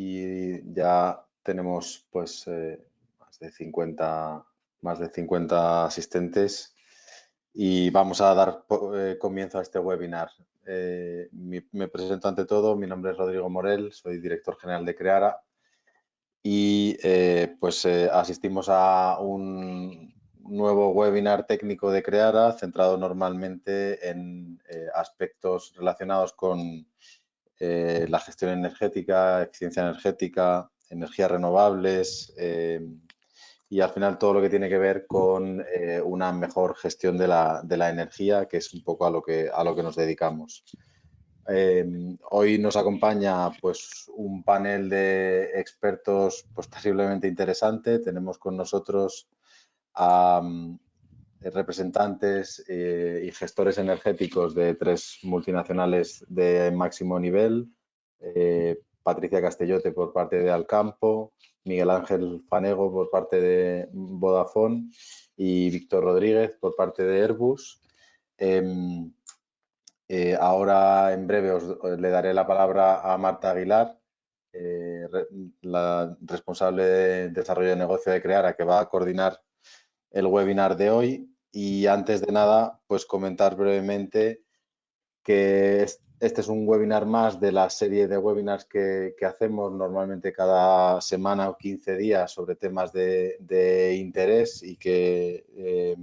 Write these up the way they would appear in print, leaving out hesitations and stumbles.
y ya tenemos pues más de 50 asistentes y vamos a dar comienzo a este webinar. Me presento ante todo, mi nombre es Rodrigo Morel, soy director general de Creara y asistimos a un nuevo webinar técnico de Creara centrado normalmente en aspectos relacionados con la gestión energética, eficiencia energética, energías renovables y al final todo lo que tiene que ver con una mejor gestión de la energía, que es un poco a lo que nos dedicamos. Hoy nos acompaña pues un panel de expertos pues terriblemente interesante. Tenemos con nosotros a representantes y gestores energéticos de 3 multinacionales de máximo nivel, Patricia Castellote por parte de Alcampo, Miguel Ángel Fanego por parte de Vodafone y Víctor Rodríguez por parte de Airbus. Ahora en breve le daré la palabra a Marta Aguilar, la responsable de desarrollo de negocio de Creara, que va a coordinar el webinar de hoy. Y antes de nada, pues comentar brevemente que este es un webinar más de la serie de webinars que hacemos normalmente cada semana o 15 días sobre temas de interés y que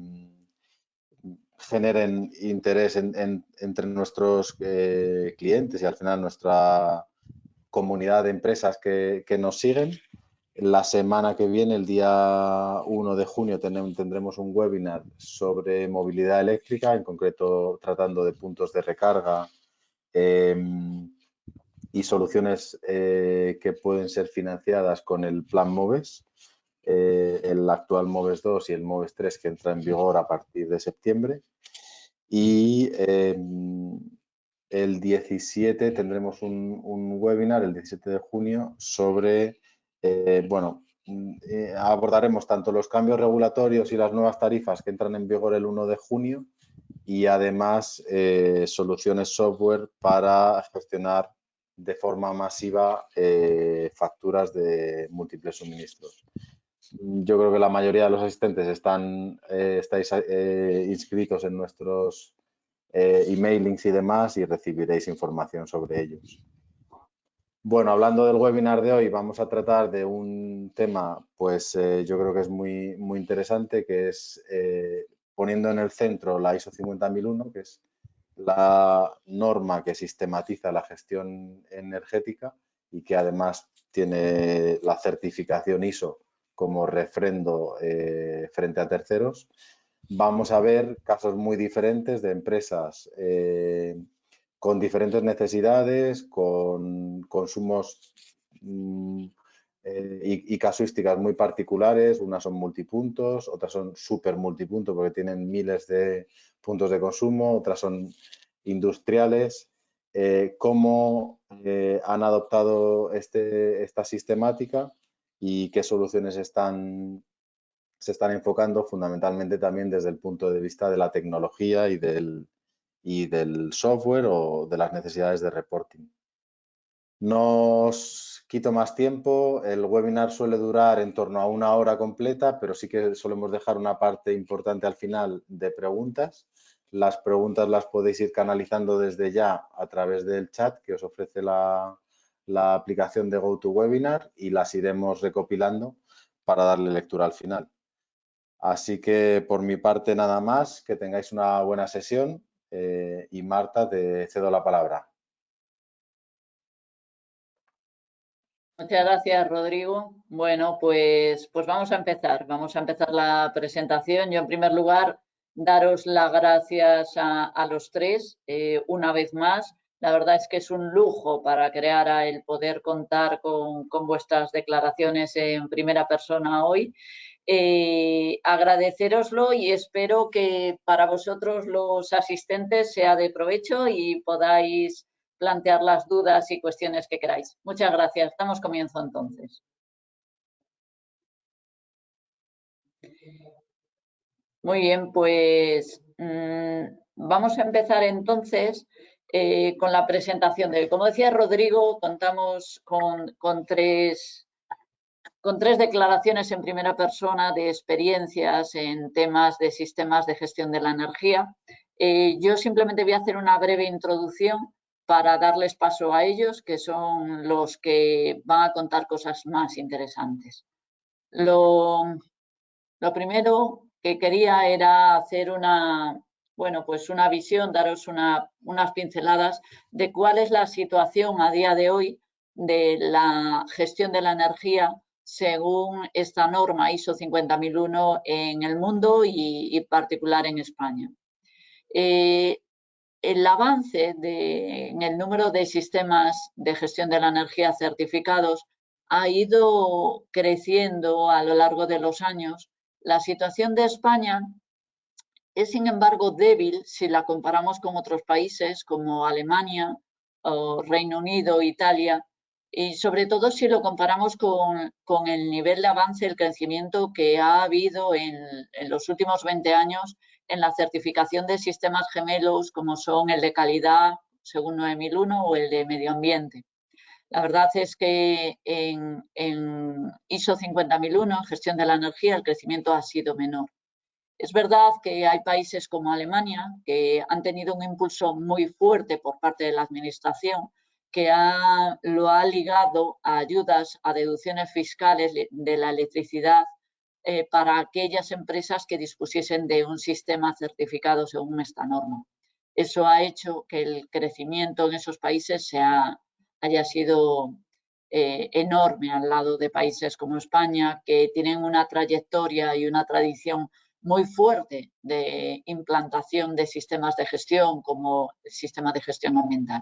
generen interés entre nuestros clientes y al final nuestra comunidad de empresas que nos siguen. La semana que viene, el día 1 de junio, tendremos un webinar sobre movilidad eléctrica, en concreto tratando de puntos de recarga y soluciones que pueden ser financiadas con el plan MOVES, el actual MOVES 2 y el MOVES 3 que entra en vigor a partir de septiembre. Y el 17 tendremos un webinar, el 17 de junio, sobre, abordaremos tanto los cambios regulatorios y las nuevas tarifas que entran en vigor el 1 de junio y además soluciones software para gestionar de forma masiva facturas de múltiples suministros. Yo creo que la mayoría de los asistentes estáis inscritos en nuestros emailings y demás y recibiréis información sobre ellos. Bueno, hablando del webinar de hoy, vamos a tratar de un tema, pues yo creo que es muy, muy interesante, que es poniendo en el centro la ISO 50001, que es la norma que sistematiza la gestión energética y que además tiene la certificación ISO como refrendo frente a terceros. Vamos a ver casos muy diferentes de empresas con diferentes necesidades, con consumos y casuísticas muy particulares. Unas son multipuntos, otras son súper multipuntos porque tienen miles de puntos de consumo, otras son industriales. ¿Cómo han adoptado esta sistemática y qué soluciones se están enfocando fundamentalmente también desde el punto de vista de la tecnología y del software o de las necesidades de reporting? No os quito más tiempo, el webinar suele durar en torno a 1 hora completa, pero sí que solemos dejar una parte importante al final de preguntas. Las preguntas las podéis ir canalizando desde ya a través del chat que os ofrece la aplicación de GoToWebinar y las iremos recopilando para darle lectura al final. Así que por mi parte nada más, que tengáis una buena sesión y Marta, te cedo la palabra. Muchas gracias, Rodrigo. Bueno, pues vamos a empezar. Vamos a empezar la presentación. Yo, en primer lugar, daros las gracias a los tres una vez más. La verdad es que es un lujo para Creara el poder contar con vuestras declaraciones en primera persona hoy. Agradeceroslo y espero que para vosotros los asistentes sea de provecho y podáis plantear las dudas y cuestiones que queráis. Muchas gracias. Damos comienzo entonces. Muy bien, pues vamos a empezar entonces con la presentación de hoy. Como decía Rodrigo, contamos con tres declaraciones en primera persona de experiencias en temas de sistemas de gestión de la energía. Yo simplemente voy a hacer una breve introducción para darles paso a ellos, que son los que van a contar cosas más interesantes. Lo primero que quería era hacer una visión, daros unas pinceladas de cuál es la situación a día de hoy de la gestión de la energía según esta norma ISO 50001 en el mundo y particular en España. El avance en el número de sistemas de gestión de la energía certificados ha ido creciendo a lo largo de los años. La situación de España es, sin embargo, débil si la comparamos con otros países como Alemania, o Reino Unido, Italia, y sobre todo si lo comparamos con el nivel de avance, el crecimiento que ha habido en los últimos 20 años en la certificación de sistemas gemelos como son el de calidad según 9001 o el de medio ambiente. La verdad es que en ISO 50001, gestión de la energía, el crecimiento ha sido menor. Es verdad que hay países como Alemania que han tenido un impulso muy fuerte por parte de la administración que lo ha ligado a ayudas, a deducciones fiscales de la electricidad para aquellas empresas que dispusiesen de un sistema certificado según esta norma. Eso ha hecho que el crecimiento en esos países haya sido enorme al lado de países como España, que tienen una trayectoria y una tradición muy fuerte de implantación de sistemas de gestión como el sistema de gestión ambiental.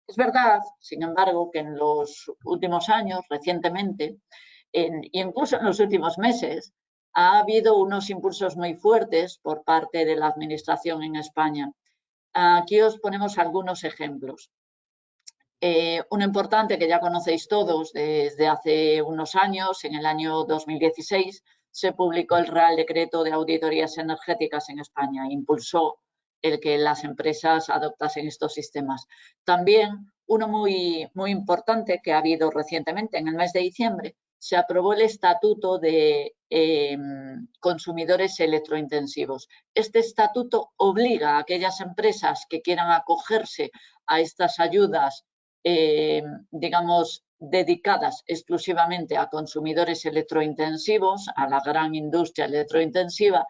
Es verdad, sin embargo, que en los últimos años, recientemente, e incluso en los últimos meses, ha habido unos impulsos muy fuertes por parte de la administración en España. Aquí os ponemos algunos ejemplos. Uno importante que ya conocéis todos desde hace unos años, en el año 2016, se publicó el Real Decreto de Auditorías Energéticas en España, impulsó el que las empresas adoptasen estos sistemas. También uno muy importante que ha habido recientemente, en el mes de diciembre, se aprobó el Estatuto de Consumidores Electrointensivos. Este estatuto obliga a aquellas empresas que quieran acogerse a estas ayudas digamos, dedicadas exclusivamente a consumidores electrointensivos, a la gran industria electrointensiva,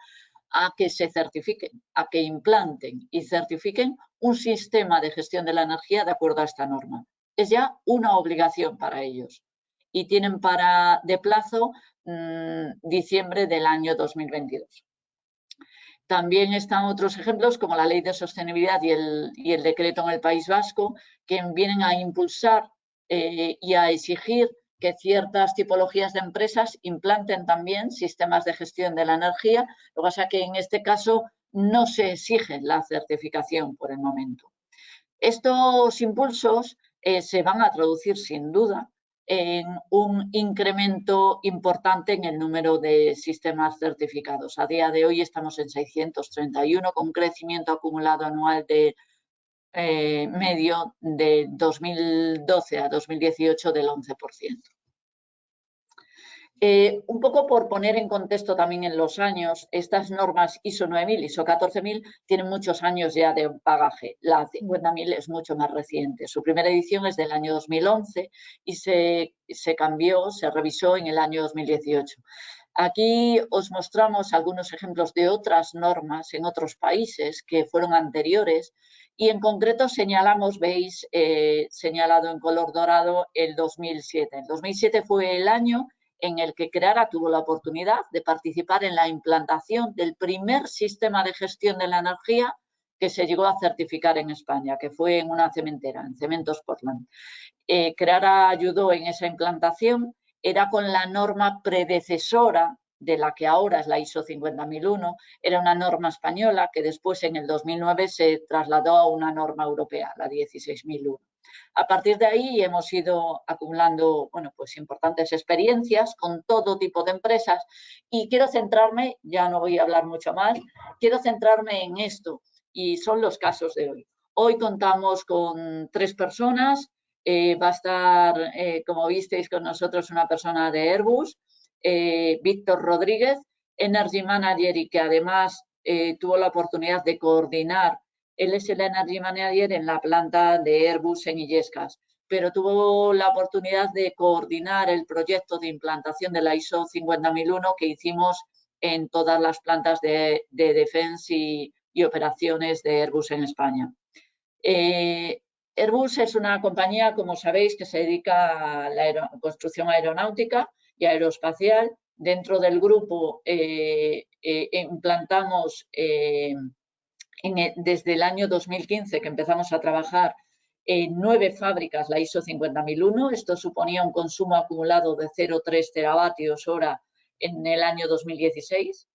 a que se certifiquen, a que implanten y certifiquen un sistema de gestión de la energía de acuerdo a esta norma. Es ya una obligación para ellos y tienen de plazo diciembre del año 2022. También están otros ejemplos como la Ley de Sostenibilidad y el decreto en el País Vasco, que vienen a impulsar y a exigir que ciertas tipologías de empresas implanten también sistemas de gestión de la energía. Lo que pasa es que en este caso no se exige la certificación por el momento. Estos impulsos se van a traducir sin duda en un incremento importante en el número de sistemas certificados. A día de hoy estamos en 631 con un crecimiento acumulado anual de medio de 2012 a 2018 del 11%. Un poco por poner en contexto también en los años, estas normas ISO 9000, ISO 14000 tienen muchos años ya de bagaje. La 50000 es mucho más reciente. Su primera edición es del año 2011 y se cambió, se revisó en el año 2018. Aquí os mostramos algunos ejemplos de otras normas en otros países que fueron anteriores y en concreto señalamos, veis, señalado en color dorado el 2007. El 2007 fue el año en el que Creara tuvo la oportunidad de participar en la implantación del primer sistema de gestión de la energía que se llegó a certificar en España, que fue en una cementera, en Cementos Portland. Creara ayudó en esa implantación, era con la norma predecesora de la que ahora es la ISO 50001, era una norma española que después en el 2009 se trasladó a una norma europea, la 16001. A partir de ahí hemos ido acumulando importantes experiencias con todo tipo de empresas y quiero centrarme, ya no voy a hablar mucho más, quiero centrarme en esto y son los casos de hoy. Hoy contamos con 3 personas. Va a estar, como visteis, con nosotros una persona de Airbus, Víctor Rodríguez, Energy Manager, y que además tuvo la oportunidad de coordinar. Él es el Energy Manager en la planta de Airbus en Illescas, pero tuvo la oportunidad de coordinar el proyecto de implantación de la ISO 50001 que hicimos en todas las plantas de defensa y operaciones de Airbus en España. Airbus es una compañía, como sabéis, que se dedica a la construcción aeronáutica y aeroespacial. Dentro del grupo implantamos desde el año 2015 que empezamos a trabajar en 9 fábricas la ISO 50001. Esto suponía un consumo acumulado de 0,3 teravatios hora en el año 2016.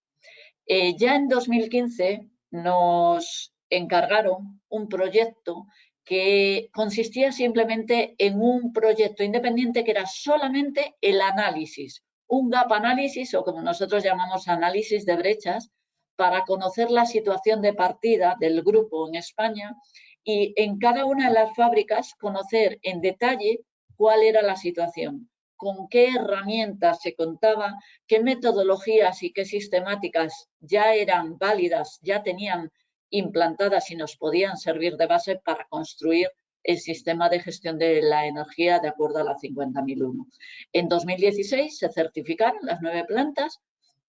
Ya en 2015 nos encargaron un proyecto que consistía simplemente en un proyecto independiente que era solamente el análisis, un gap análisis, o como nosotros llamamos análisis de brechas, para conocer la situación de partida del grupo en España y en cada una de las fábricas conocer en detalle cuál era la situación, con qué herramientas se contaba, qué metodologías y qué sistemáticas ya eran válidas, ya tenían implantadas y nos podían servir de base para construir el sistema de gestión de la energía de acuerdo a la 50001. En 2016 se certificaron las 9 plantas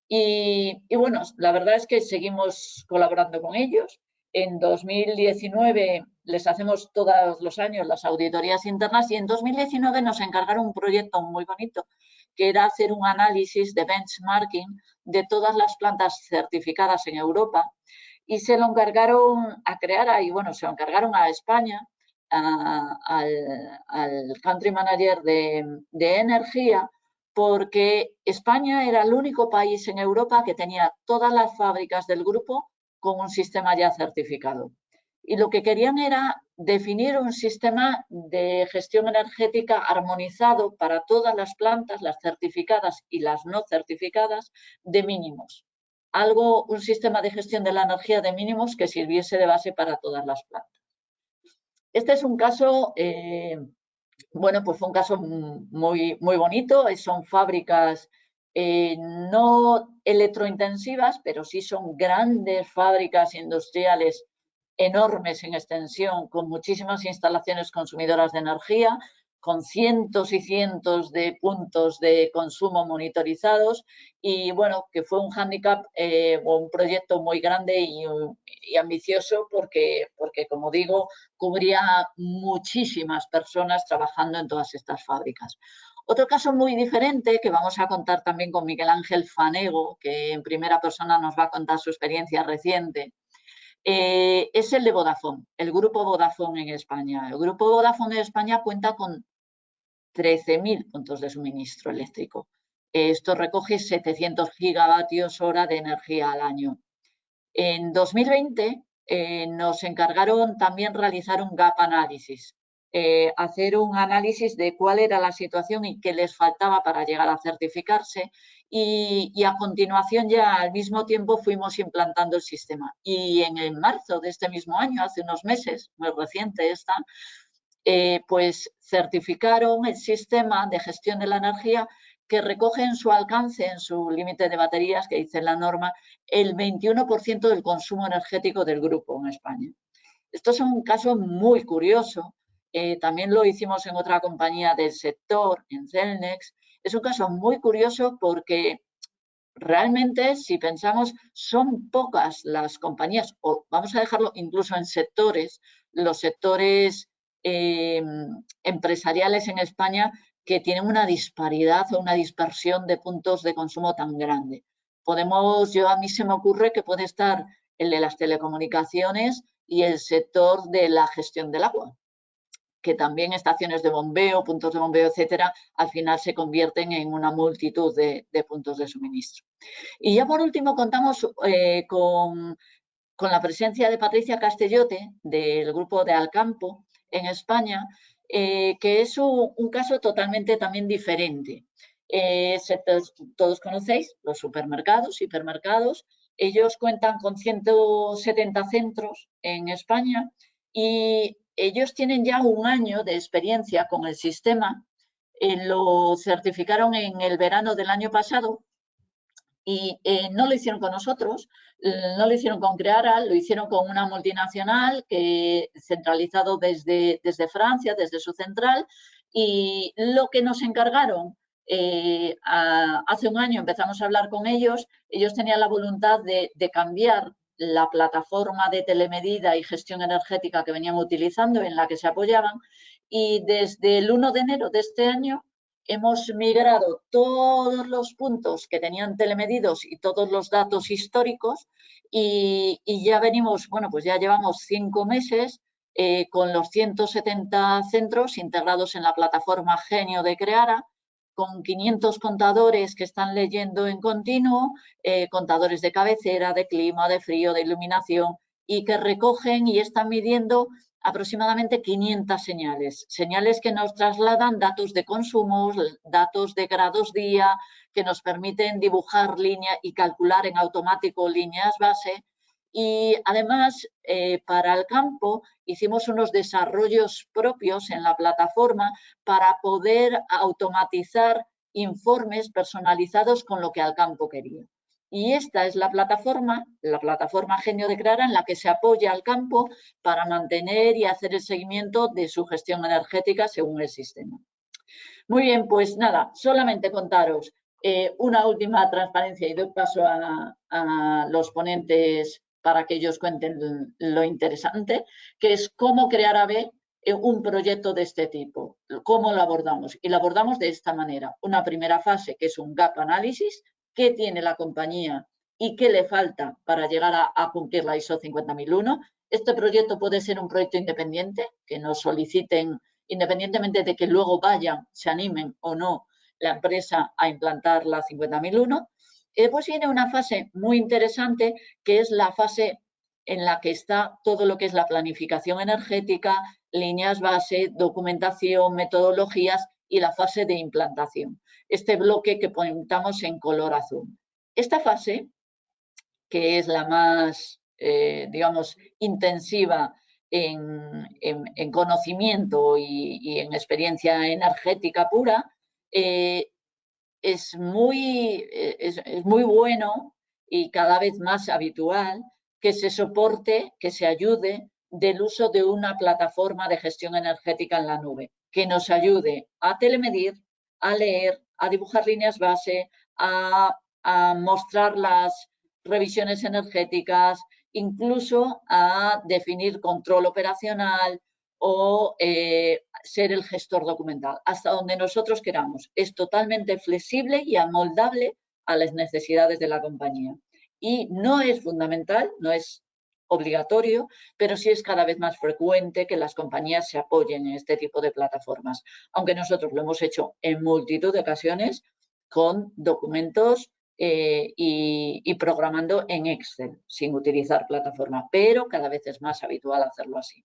y bueno, la verdad es que seguimos colaborando con ellos. En 2019 les hacemos todos los años las auditorías internas y en 2019 nos encargaron un proyecto muy bonito que era hacer un análisis de benchmarking de todas las plantas certificadas en Europa y se lo encargaron a crear, y bueno, se lo encargaron a España, al Country Manager de Energía, porque España era el único país en Europa que tenía todas las fábricas del grupo con un sistema ya certificado. Y lo que querían era definir un sistema de gestión energética armonizado para todas las plantas, las certificadas y las no certificadas, de mínimos. Un sistema de gestión de la energía de mínimos que sirviese de base para todas las plantas. Este es un caso, bueno, pues fue un caso muy bonito. Son fábricas no electrointensivas, pero sí son grandes fábricas industriales enormes en extensión, con muchísimas instalaciones consumidoras de energía, con cientos y cientos de puntos de consumo monitorizados y, bueno, que fue un hándicap o un proyecto muy grande y ambicioso porque, como digo, cubría muchísimas personas trabajando en todas estas fábricas. Otro caso muy diferente que vamos a contar también con Miguel Ángel Fanego, que en primera persona nos va a contar su experiencia reciente, es el de Vodafone, el grupo Vodafone en España. El grupo Vodafone en España cuenta con 13.000 puntos de suministro eléctrico. Esto recoge 700 gigavatios hora de energía al año. En 2020 nos encargaron también realizar un gap análisis, hacer un análisis de cuál era la situación y qué les faltaba para llegar a certificarse y a continuación ya al mismo tiempo fuimos implantando el sistema. Y en marzo de este mismo año, hace unos meses, muy reciente esta, pues certificaron el sistema de gestión de la energía que recoge en su alcance, en su límite de baterías, que dice la norma, el 21% del consumo energético del grupo en España. Esto es un caso muy curioso. También lo hicimos en otra compañía del sector, en Celnex. Es un caso muy curioso porque realmente, si pensamos, son pocas las compañías, o vamos a dejarlo incluso en sectores, los sectores empresariales en España que tienen una disparidad o una dispersión de puntos de consumo tan grande. A mí se me ocurre que puede estar el de las telecomunicaciones y el sector de la gestión del agua, que también estaciones de bombeo, puntos de bombeo, etcétera, al final se convierten en una multitud de puntos de suministro. Y ya por último contamos con la presencia de Patricia Castellote, del grupo de Alcampo en España, que es un caso totalmente también diferente. Todos conocéis los supermercados, hipermercados. Ellos cuentan con 170 centros en España y ellos tienen ya un año de experiencia con el sistema. Lo certificaron en el verano del año pasado y no lo hicieron con nosotros, no lo hicieron con Creara, lo hicieron con una multinacional centralizado desde Francia, desde su central, y lo que nos encargaron, hace un año empezamos a hablar con ellos, ellos tenían la voluntad de cambiar la plataforma de telemedida y gestión energética que venían utilizando, en la que se apoyaban, y desde el 1 de enero de este año hemos migrado todos los puntos que tenían telemedidos y todos los datos históricos y ya venimos, bueno, pues ya llevamos 5 meses con los 170 centros integrados en la plataforma Genio de Creara, con 500 contadores que están leyendo en continuo, contadores de cabecera, de clima, de frío, de iluminación, y que recogen y están midiendo aproximadamente 500 señales que nos trasladan datos de consumos, datos de grados día, que nos permiten dibujar líneas y calcular en automático líneas base. Y además, para el campo, hicimos unos desarrollos propios en la plataforma para poder automatizar informes personalizados con lo que al campo quería. Y esta es la plataforma Genio de Creara, en la que se apoya al campo para mantener y hacer el seguimiento de su gestión energética según el sistema. Muy bien, pues nada, solamente contaros una última transparencia y doy paso a los ponentes para que ellos cuenten lo interesante, que es cómo crear un proyecto de este tipo, cómo lo abordamos. Y lo abordamos de esta manera. Una primera fase, que es un gap análisis, qué tiene la compañía y qué le falta para llegar a cumplir la ISO 50001. Este proyecto puede ser un proyecto independiente, que nos soliciten, independientemente de que luego vayan, se animen o no la empresa a implantar la 50001. Y después viene una fase muy interesante, que es la fase en la que está todo lo que es la planificación energética, líneas base, documentación, metodologías y la fase de implantación. Este bloque que pintamos en color azul. Esta fase, que es la más, digamos, intensiva en conocimiento y en experiencia energética pura, es muy bueno y cada vez más habitual que se soporte, que se ayude del uso de una plataforma de gestión energética en la nube, que nos ayude a telemedir, a leer, a dibujar líneas base, a mostrar las revisiones energéticas, incluso a definir control operacional o ser el gestor documental, hasta donde nosotros queramos. Es totalmente flexible y amoldable a las necesidades de la compañía. Y no es fundamental, no es obligatorio, pero sí es cada vez más frecuente que las compañías se apoyen en este tipo de plataformas, aunque nosotros lo hemos hecho en multitud de ocasiones con documentos y programando en Excel, sin utilizar plataforma, pero cada vez es más habitual hacerlo así.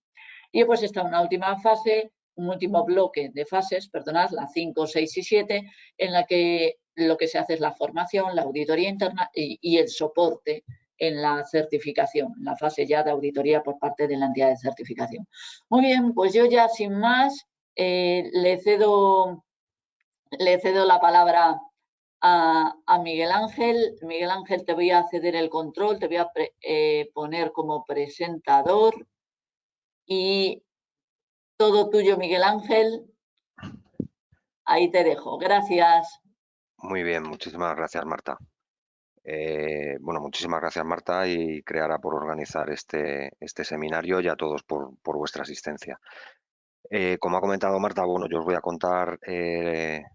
Y después está una última fase, un último bloque de fases, perdonad, la 5, 6 y 7, en la que lo que se hace es la formación, la auditoría interna y el soporte en la certificación, en la fase ya de auditoría por parte de la entidad de certificación. Muy bien, pues yo ya sin más le cedo la palabra a Miguel Ángel. Miguel Ángel, te voy a ceder el control, te voy a poner como presentador y todo tuyo, Miguel Ángel. Ahí te dejo. Gracias. Muy bien, muchísimas gracias, Marta. Bueno, muchísimas gracias, Marta, y Creara por organizar este seminario y a todos por vuestra asistencia. Como ha comentado Marta, bueno, yo os voy a contar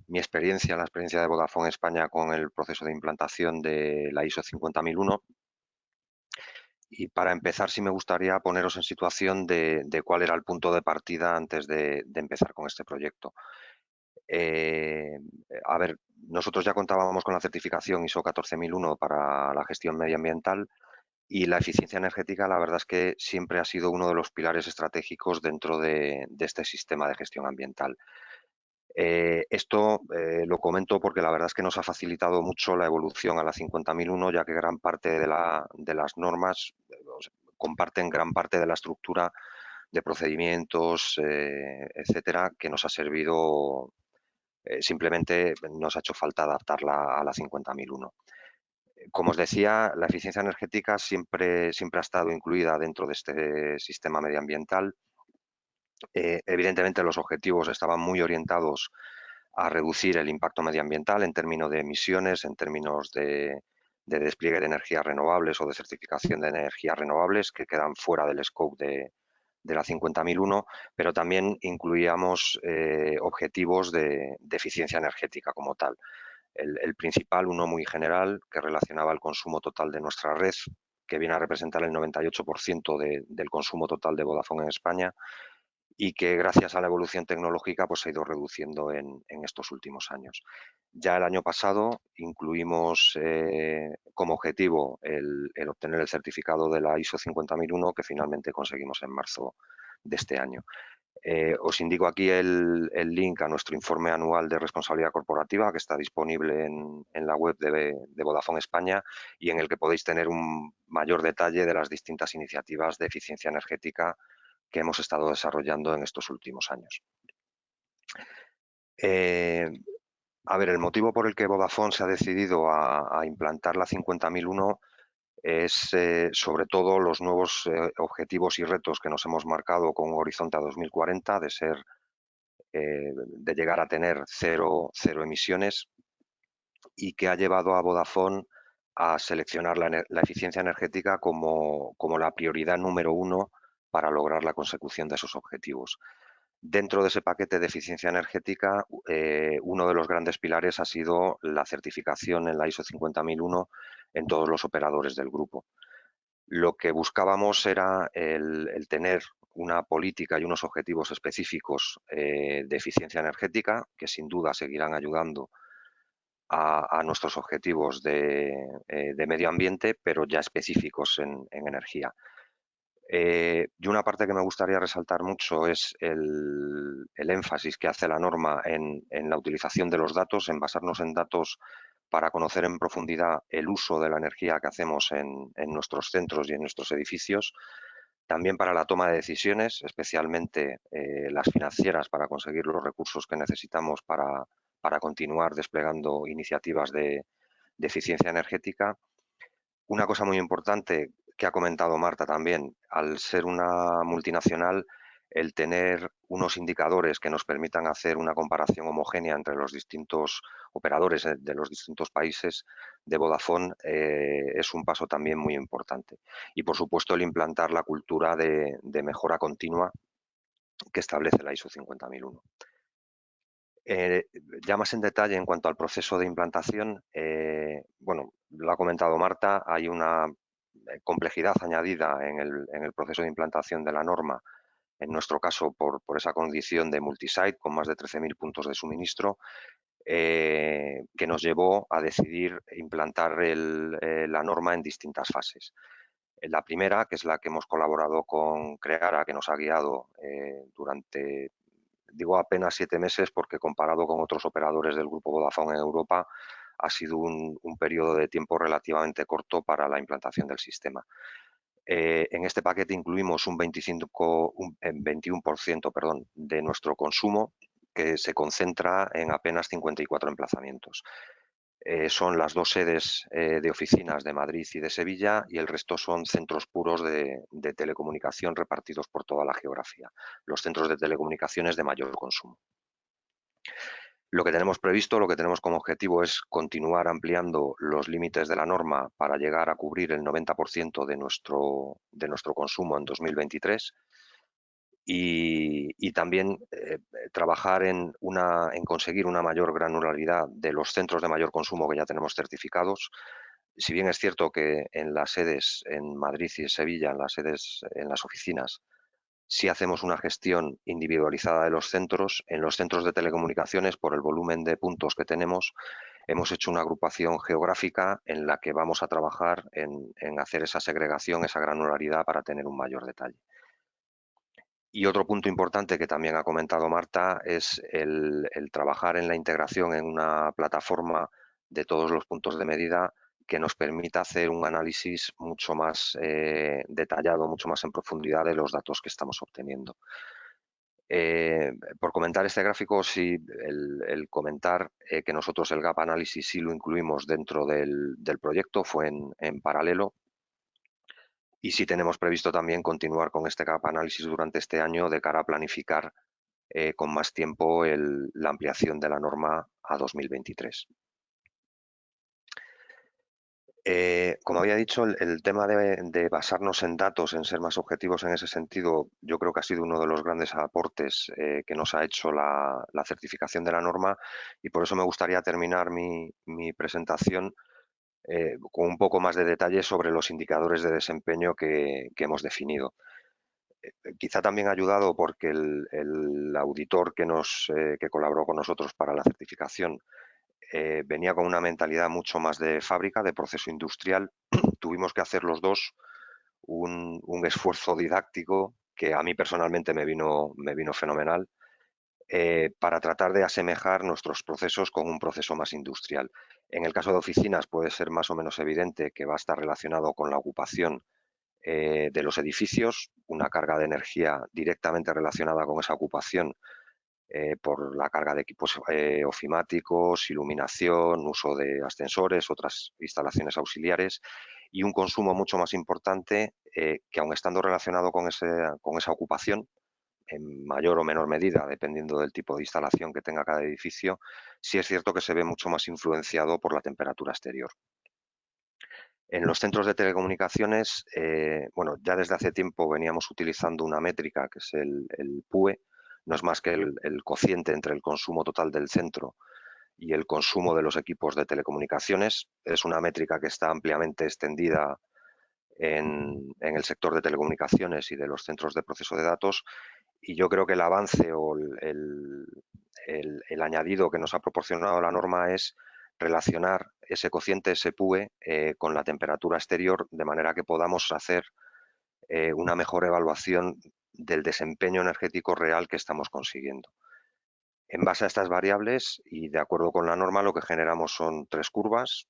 mi experiencia, la experiencia de Vodafone España con el proceso de implantación de la ISO 50001. Y para empezar, sí me gustaría poneros en situación de cuál era el punto de partida antes de empezar con este proyecto. A ver, nosotros ya contábamos con la certificación ISO 14001 para la gestión medioambiental y la eficiencia energética, la verdad es que siempre ha sido uno de los pilares estratégicos dentro de este sistema de gestión ambiental. Esto lo comento porque la verdad es que nos ha facilitado mucho la evolución a la 50001, ya que gran parte de las normas comparten gran parte de la estructura de procedimientos, etcétera, que nos ha servido, simplemente nos ha hecho falta adaptarla a la 50.001. Como os decía, la eficiencia energética siempre ha estado incluida dentro de este sistema medioambiental. Evidentemente los objetivos estaban muy orientados a reducir el impacto medioambiental en términos de emisiones, en términos de despliegue de energías renovables o de certificación de energías renovables que quedan fuera del scope de la 50.001, pero también incluíamos objetivos de eficiencia energética como tal. El principal, uno muy general, que relacionaba el consumo total de nuestra red, que viene a representar el 98% del consumo total de Vodafone en España, y que gracias a la evolución tecnológica pues, se ha ido reduciendo en estos últimos años. Ya el año pasado incluimos como objetivo el obtener el certificado de la ISO 50001 que finalmente conseguimos en marzo de este año. Os indico aquí el link a nuestro informe anual de responsabilidad corporativa que está disponible en la web de Vodafone España y en el que podéis tener un mayor detalle de las distintas iniciativas de eficiencia energética que hemos estado desarrollando en estos últimos años. A ver, el motivo por el que Vodafone se ha decidido a implantar la 50.001 es sobre todo los nuevos objetivos y retos que nos hemos marcado con un horizonte a 2040 de llegar a tener cero emisiones y que ha llevado a Vodafone a seleccionar la eficiencia energética como la prioridad número 1 para lograr la consecución de esos objetivos. Dentro de ese paquete de eficiencia energética, uno de los grandes pilares ha sido la certificación en la ISO 50001 en todos los operadores del grupo. Lo que buscábamos era el tener una política y unos objetivos específicos de eficiencia energética que sin duda seguirán ayudando a nuestros objetivos de medio ambiente, pero ya específicos en energía. Y una parte que me gustaría resaltar mucho es el énfasis que hace la norma en la utilización de los datos, en basarnos en datos para conocer en profundidad el uso de la energía que hacemos en nuestros centros y en nuestros edificios, también para la toma de decisiones, especialmente las financieras, para conseguir los recursos que necesitamos para continuar desplegando iniciativas de eficiencia energética. Una cosa muy importante que ha comentado Marta también, al ser una multinacional, el tener unos indicadores que nos permitan hacer una comparación homogénea entre los distintos operadores de los distintos países de Vodafone es un paso también muy importante. Y, por supuesto, el implantar la cultura de mejora continua que establece la ISO 50001. Ya más en detalle en cuanto al proceso de implantación, bueno, lo ha comentado Marta, hay una complejidad añadida en el proceso de implantación de la norma, en nuestro caso por esa condición de multisite con más de 13.000 puntos de suministro, que nos llevó a decidir implantar la norma en distintas fases. La primera, que es la que hemos colaborado con Creara, que nos ha guiado durante, digo apenas 7 meses, porque comparado con otros operadores del grupo Vodafone en Europa, ha sido un periodo de tiempo relativamente corto para la implantación del sistema. En este paquete incluimos un 21% de nuestro consumo, que se concentra en apenas 54 emplazamientos. Son las 2 sedes de oficinas de Madrid y de Sevilla y el resto son centros puros de telecomunicación repartidos por toda la geografía, los centros de telecomunicaciones de mayor consumo. Lo que tenemos previsto, lo que tenemos como objetivo es continuar ampliando los límites de la norma para llegar a cubrir el 90% de nuestro consumo en 2023 y también trabajar en conseguir una mayor granularidad de los centros de mayor consumo que ya tenemos certificados. Si bien es cierto que en las sedes en Madrid y en Sevilla, en las oficinas, si hacemos una gestión individualizada de los centros, en los centros de telecomunicaciones, por el volumen de puntos que tenemos, hemos hecho una agrupación geográfica en la que vamos a trabajar en hacer esa segregación, esa granularidad para tener un mayor detalle. Y otro punto importante que también ha comentado Marta es el trabajar en la integración en una plataforma de todos los puntos de medida que nos permita hacer un análisis mucho más detallado, mucho más en profundidad de los datos que estamos obteniendo. Por comentar este gráfico, sí, el comentar que nosotros el gap análisis sí lo incluimos dentro del proyecto, fue en paralelo, y sí tenemos previsto también continuar con este gap análisis durante este año de cara a planificar con más tiempo la ampliación de la norma a 2023. Como había dicho, el tema de basarnos en datos, en ser más objetivos en ese sentido, yo creo que ha sido uno de los grandes aportes que nos ha hecho la certificación de la norma, y por eso me gustaría terminar mi presentación con un poco más de detalle sobre los indicadores de desempeño que hemos definido. Quizá también ha ayudado porque el auditor que colaboró con nosotros para la certificación venía con una mentalidad mucho más de fábrica, de proceso industrial. Tuvimos que hacer los dos un esfuerzo didáctico que a mí personalmente me vino fenomenal para tratar de asemejar nuestros procesos con un proceso más industrial. En el caso de oficinas puede ser más o menos evidente que va a estar relacionado con la ocupación de los edificios, una carga de energía directamente relacionada con esa ocupación por la carga de equipos ofimáticos, iluminación, uso de ascensores, otras instalaciones auxiliares, y un consumo mucho más importante que, aun estando relacionado con esa ocupación, en mayor o menor medida, dependiendo del tipo de instalación que tenga cada edificio, sí es cierto que se ve mucho más influenciado por la temperatura exterior. En los centros de telecomunicaciones, bueno, ya desde hace tiempo veníamos utilizando una métrica que es el PUE, no es más que el cociente entre el consumo total del centro y el consumo de los equipos de telecomunicaciones. Es una métrica que está ampliamente extendida en el sector de telecomunicaciones y de los centros de proceso de datos, y yo creo que el avance o el añadido que nos ha proporcionado la norma es relacionar ese cociente, ese PUE, con la temperatura exterior, de manera que podamos hacer una mejor evaluación del desempeño energético real que estamos consiguiendo. En base a estas variables y de acuerdo con la norma, lo que generamos son tres curvas.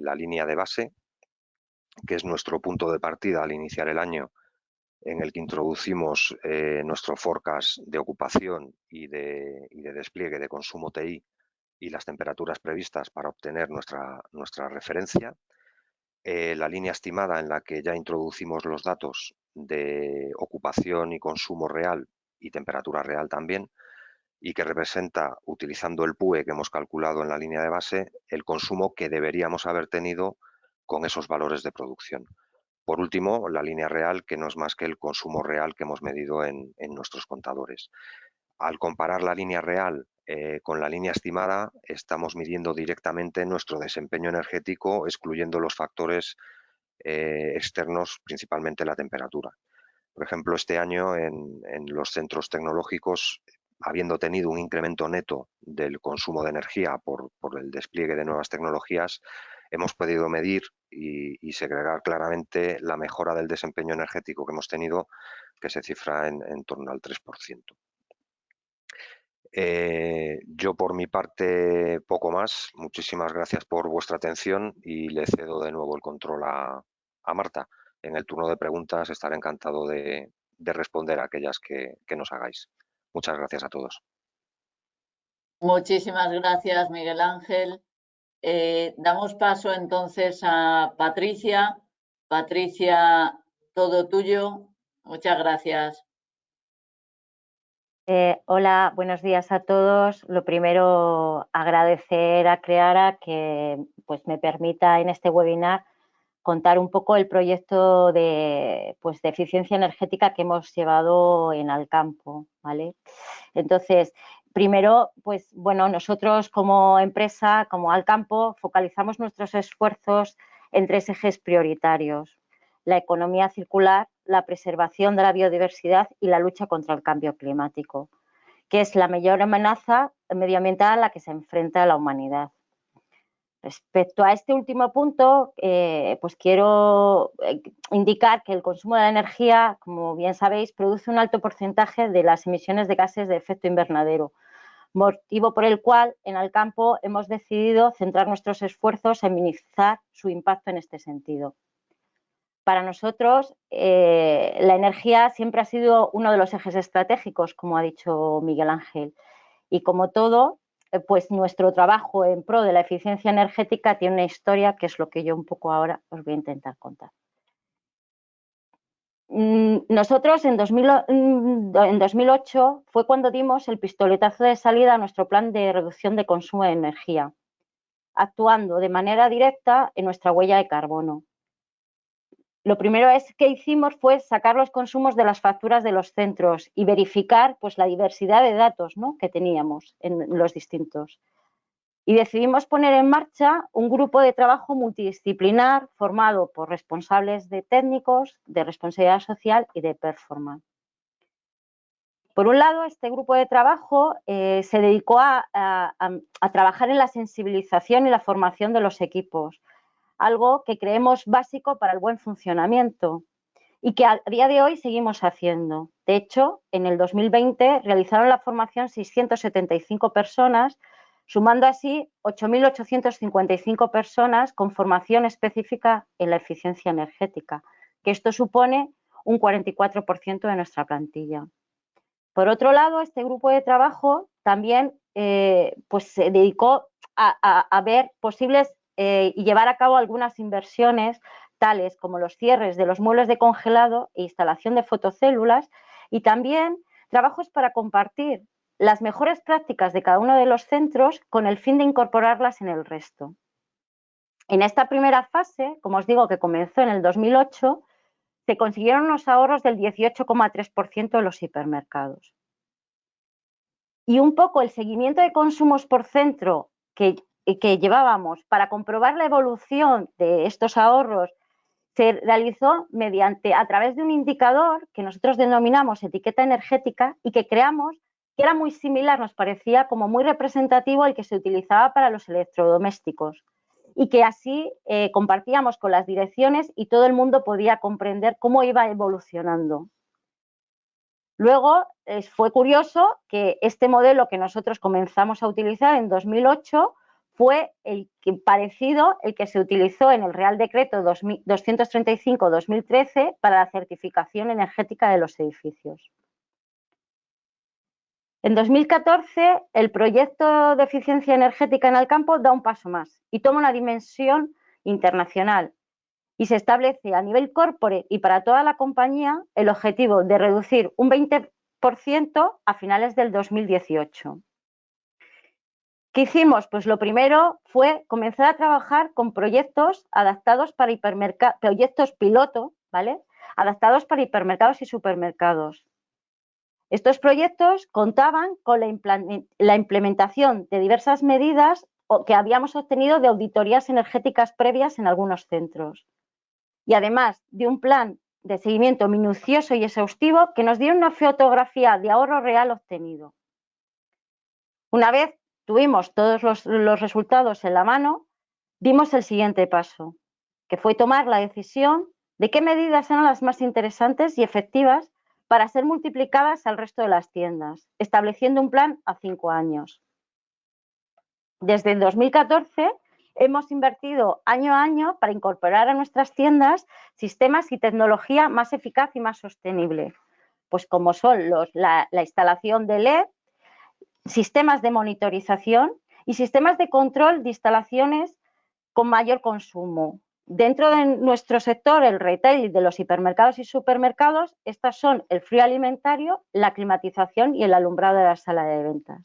La línea de base, que es nuestro punto de partida al iniciar el año, en el que introducimos nuestro forecast de ocupación y de despliegue de consumo TI y las temperaturas previstas para obtener nuestra referencia. La línea estimada, en la que ya introducimos los datos de ocupación y consumo real y temperatura real también, y que representa, utilizando el PUE que hemos calculado en la línea de base, el consumo que deberíamos haber tenido con esos valores de producción. Por último, la línea real, que no es más que el consumo real que hemos medido en nuestros contadores. Al comparar la línea real con la línea estimada, estamos midiendo directamente nuestro desempeño energético, excluyendo los factores externos, principalmente la temperatura. Por ejemplo, este año en los centros tecnológicos, habiendo tenido un incremento neto del consumo de energía por el despliegue de nuevas tecnologías, hemos podido medir y segregar claramente la mejora del desempeño energético que hemos tenido, que se cifra en torno al 3%. Yo por mi parte poco más. Muchísimas gracias por vuestra atención y le cedo de nuevo el control a Marta. En el turno de preguntas estaré encantado de responder a aquellas que nos hagáis. Muchas gracias a todos. Muchísimas gracias, Miguel Ángel. Damos paso entonces a Patricia. Patricia, todo tuyo. Muchas gracias. Hola, buenos días a todos. Lo primero, agradecer a Creara que pues, me permita en este webinar contar un poco el proyecto de eficiencia energética que hemos llevado en Alcampo, ¿vale? Entonces, primero, pues bueno, nosotros como empresa, como Alcampo, focalizamos nuestros esfuerzos en tres ejes prioritarios: la economía circular, la preservación de la biodiversidad y la lucha contra el cambio climático, que es la mayor amenaza medioambiental a la que se enfrenta la humanidad. Respecto a este último punto, pues quiero indicar que el consumo de la energía, como bien sabéis, produce un alto porcentaje de las emisiones de gases de efecto invernadero, motivo por el cual en Alcampo hemos decidido centrar nuestros esfuerzos en minimizar su impacto en este sentido. Para nosotros, la energía siempre ha sido uno de los ejes estratégicos, como ha dicho Miguel Ángel, y como todo, pues nuestro trabajo en pro de la eficiencia energética tiene una historia que es lo que yo un poco ahora os voy a intentar contar. Nosotros en 2008 fue cuando dimos el pistoletazo de salida a nuestro plan de reducción de consumo de energía, actuando de manera directa en nuestra huella de carbono. Lo primero que hicimos fue sacar los consumos de las facturas de los centros y verificar pues, la diversidad de datos, ¿no?, que teníamos en los distintos. Y decidimos poner en marcha un grupo de trabajo multidisciplinar formado por responsables de técnicos, de responsabilidad social y de performance. Por un lado, este grupo de trabajo se dedicó a trabajar en la sensibilización y la formación de los equipos, algo que creemos básico para el buen funcionamiento y que a día de hoy seguimos haciendo. De hecho, en el 2020 realizaron la formación 675 personas, sumando así 8.855 personas con formación específica en la eficiencia energética, que esto supone un 44% de nuestra plantilla. Por otro lado, este grupo de trabajo también pues se dedicó a ver posibles y llevar a cabo algunas inversiones tales como los cierres de los muebles de congelado e instalación de fotocélulas y también trabajos para compartir las mejores prácticas de cada uno de los centros con el fin de incorporarlas en el resto. En esta primera fase, como os digo, que comenzó en el 2008, se consiguieron unos ahorros del 18,3% en los hipermercados. Y un poco el seguimiento de consumos por centro que llevábamos para comprobar la evolución de estos ahorros se realizó a través de un indicador que nosotros denominamos etiqueta energética y que creamos que era muy similar, nos parecía como muy representativo al que se utilizaba para los electrodomésticos y que así compartíamos con las direcciones y todo el mundo podía comprender cómo iba evolucionando. Luego fue curioso que este modelo que nosotros comenzamos a utilizar en 2008 fue parecido el que se utilizó en el Real Decreto 235-2013 para la certificación energética de los edificios. En 2014, el proyecto de eficiencia energética en Alcampo da un paso más y toma una dimensión internacional y se establece a nivel corporate y para toda la compañía el objetivo de reducir un 20% a finales del 2018. ¿Qué hicimos? Pues lo primero fue comenzar a trabajar con proyectos adaptados para hipermercados, proyectos piloto, ¿vale?, adaptados para hipermercados y supermercados. Estos proyectos contaban con la implementación de diversas medidas que habíamos obtenido de auditorías energéticas previas en algunos centros. Y además de un plan de seguimiento minucioso y exhaustivo que nos dio una fotografía de ahorro real obtenido. Una vez tuvimos todos los resultados en la mano, dimos el siguiente paso, que fue tomar la decisión de qué medidas eran las más interesantes y efectivas para ser multiplicadas al resto de las tiendas, estableciendo un plan a 5 años. Desde el 2014 hemos invertido año a año para incorporar a nuestras tiendas sistemas y tecnología más eficaz y más sostenible, pues como son la instalación de LED, sistemas de monitorización y sistemas de control de instalaciones con mayor consumo. Dentro de nuestro sector, el retail de los hipermercados y supermercados, estas son el frío alimentario, la climatización y el alumbrado de la sala de ventas.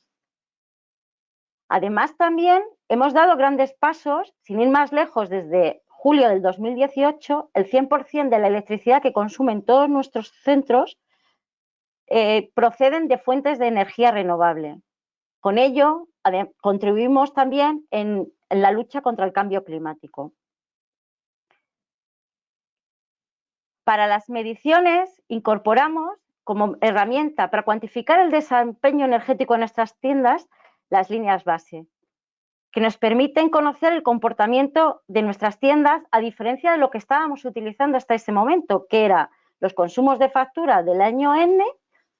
Además, también hemos dado grandes pasos, sin ir más lejos, desde julio del 2018, el 100% de la electricidad que consumen todos nuestros centros proceden de fuentes de energía renovable. Con ello, contribuimos también en la lucha contra el cambio climático. Para las mediciones, incorporamos como herramienta para cuantificar el desempeño energético de nuestras tiendas las líneas base, que nos permiten conocer el comportamiento de nuestras tiendas a diferencia de lo que estábamos utilizando hasta ese momento, que era los consumos de factura del año N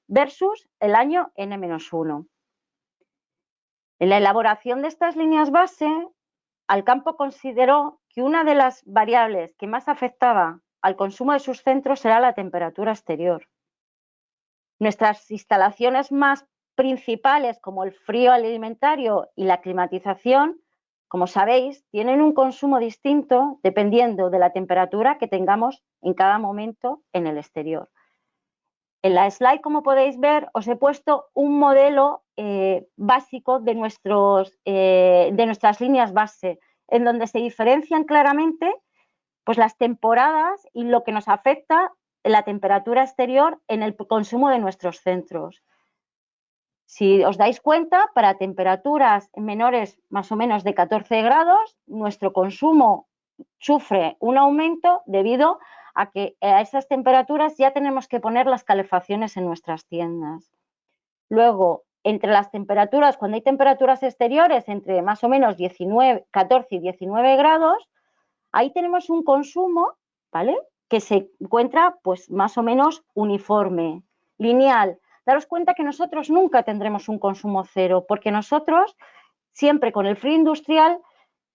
versus el año N-1. En la elaboración de estas líneas base, Alcampo consideró que una de las variables que más afectaba al consumo de sus centros era la temperatura exterior. Nuestras instalaciones más principales, como el frío alimentario y la climatización, como sabéis, tienen un consumo distinto dependiendo de la temperatura que tengamos en cada momento en el exterior. En la slide, como podéis ver, os he puesto un modelo básico de nuestras líneas base, en donde se diferencian claramente pues, las temporadas y lo que nos afecta la temperatura exterior en el consumo de nuestros centros. Si os dais cuenta, para temperaturas menores más o menos de 14 grados, nuestro consumo sufre un aumento debido a que a esas temperaturas ya tenemos que poner las calefacciones en nuestras tiendas. Luego, entre las temperaturas, cuando hay temperaturas exteriores entre más o menos 14 y 19 grados, ahí tenemos un consumo, ¿vale?, que se encuentra pues más o menos uniforme, lineal. Daros cuenta que nosotros nunca tendremos un consumo cero, porque nosotros siempre con el frío industrial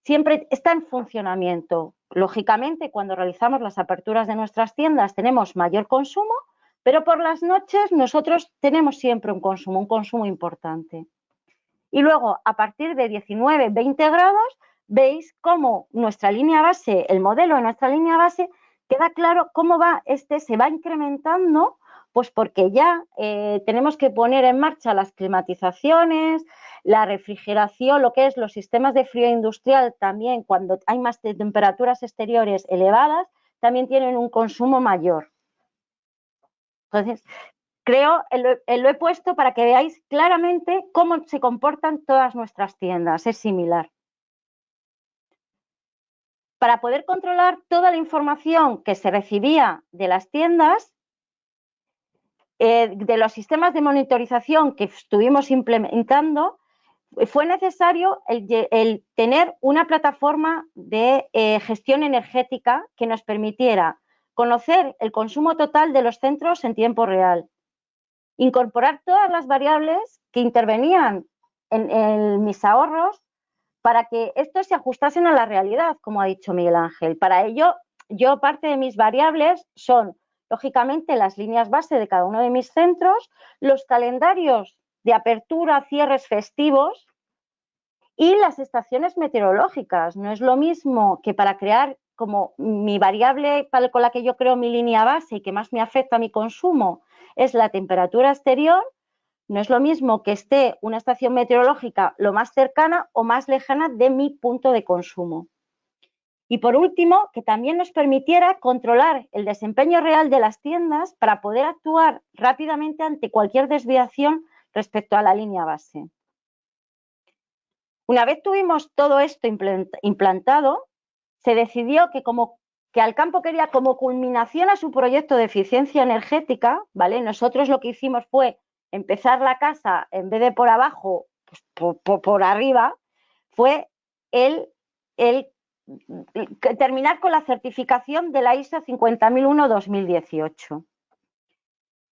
siempre está en funcionamiento. Lógicamente, cuando realizamos las aperturas de nuestras tiendas tenemos mayor consumo, pero por las noches nosotros tenemos siempre un consumo importante. Y luego, a partir de 19, 20 grados, veis cómo nuestra línea base, el modelo de nuestra línea base, queda claro cómo se va incrementando, pues porque ya tenemos que poner en marcha las climatizaciones, la refrigeración, lo que es los sistemas de frío industrial también, cuando hay más temperaturas exteriores elevadas, también tienen un consumo mayor. Entonces, creo, lo he puesto para que veáis claramente cómo se comportan todas nuestras tiendas, es similar. Para poder controlar toda la información que se recibía de las tiendas, de los sistemas de monitorización que estuvimos implementando, fue necesario el tener una plataforma de gestión energética que nos permitiera conocer el consumo total de los centros en tiempo real, incorporar todas las variables que intervenían en mis ahorros para que estos se ajustasen a la realidad, como ha dicho Miguel Ángel. Para ello, parte de mis variables son, lógicamente, las líneas base de cada uno de mis centros, los calendarios de apertura, cierres festivos y las estaciones meteorológicas. No es lo mismo que para crear como mi variable con la que yo creo mi línea base y que más me afecta a mi consumo es la temperatura exterior. No es lo mismo que esté una estación meteorológica lo más cercana o más lejana de mi punto de consumo. Y por último, que también nos permitiera controlar el desempeño real de las tiendas para poder actuar rápidamente ante cualquier desviación respecto a la línea base. Una vez tuvimos todo esto implantado, se decidió que Alcampo quería como culminación a su proyecto de eficiencia energética, ¿vale? Nosotros lo que hicimos fue empezar la casa, en vez de por abajo, pues por arriba, fue el terminar con la certificación de la ISO 50001-2018.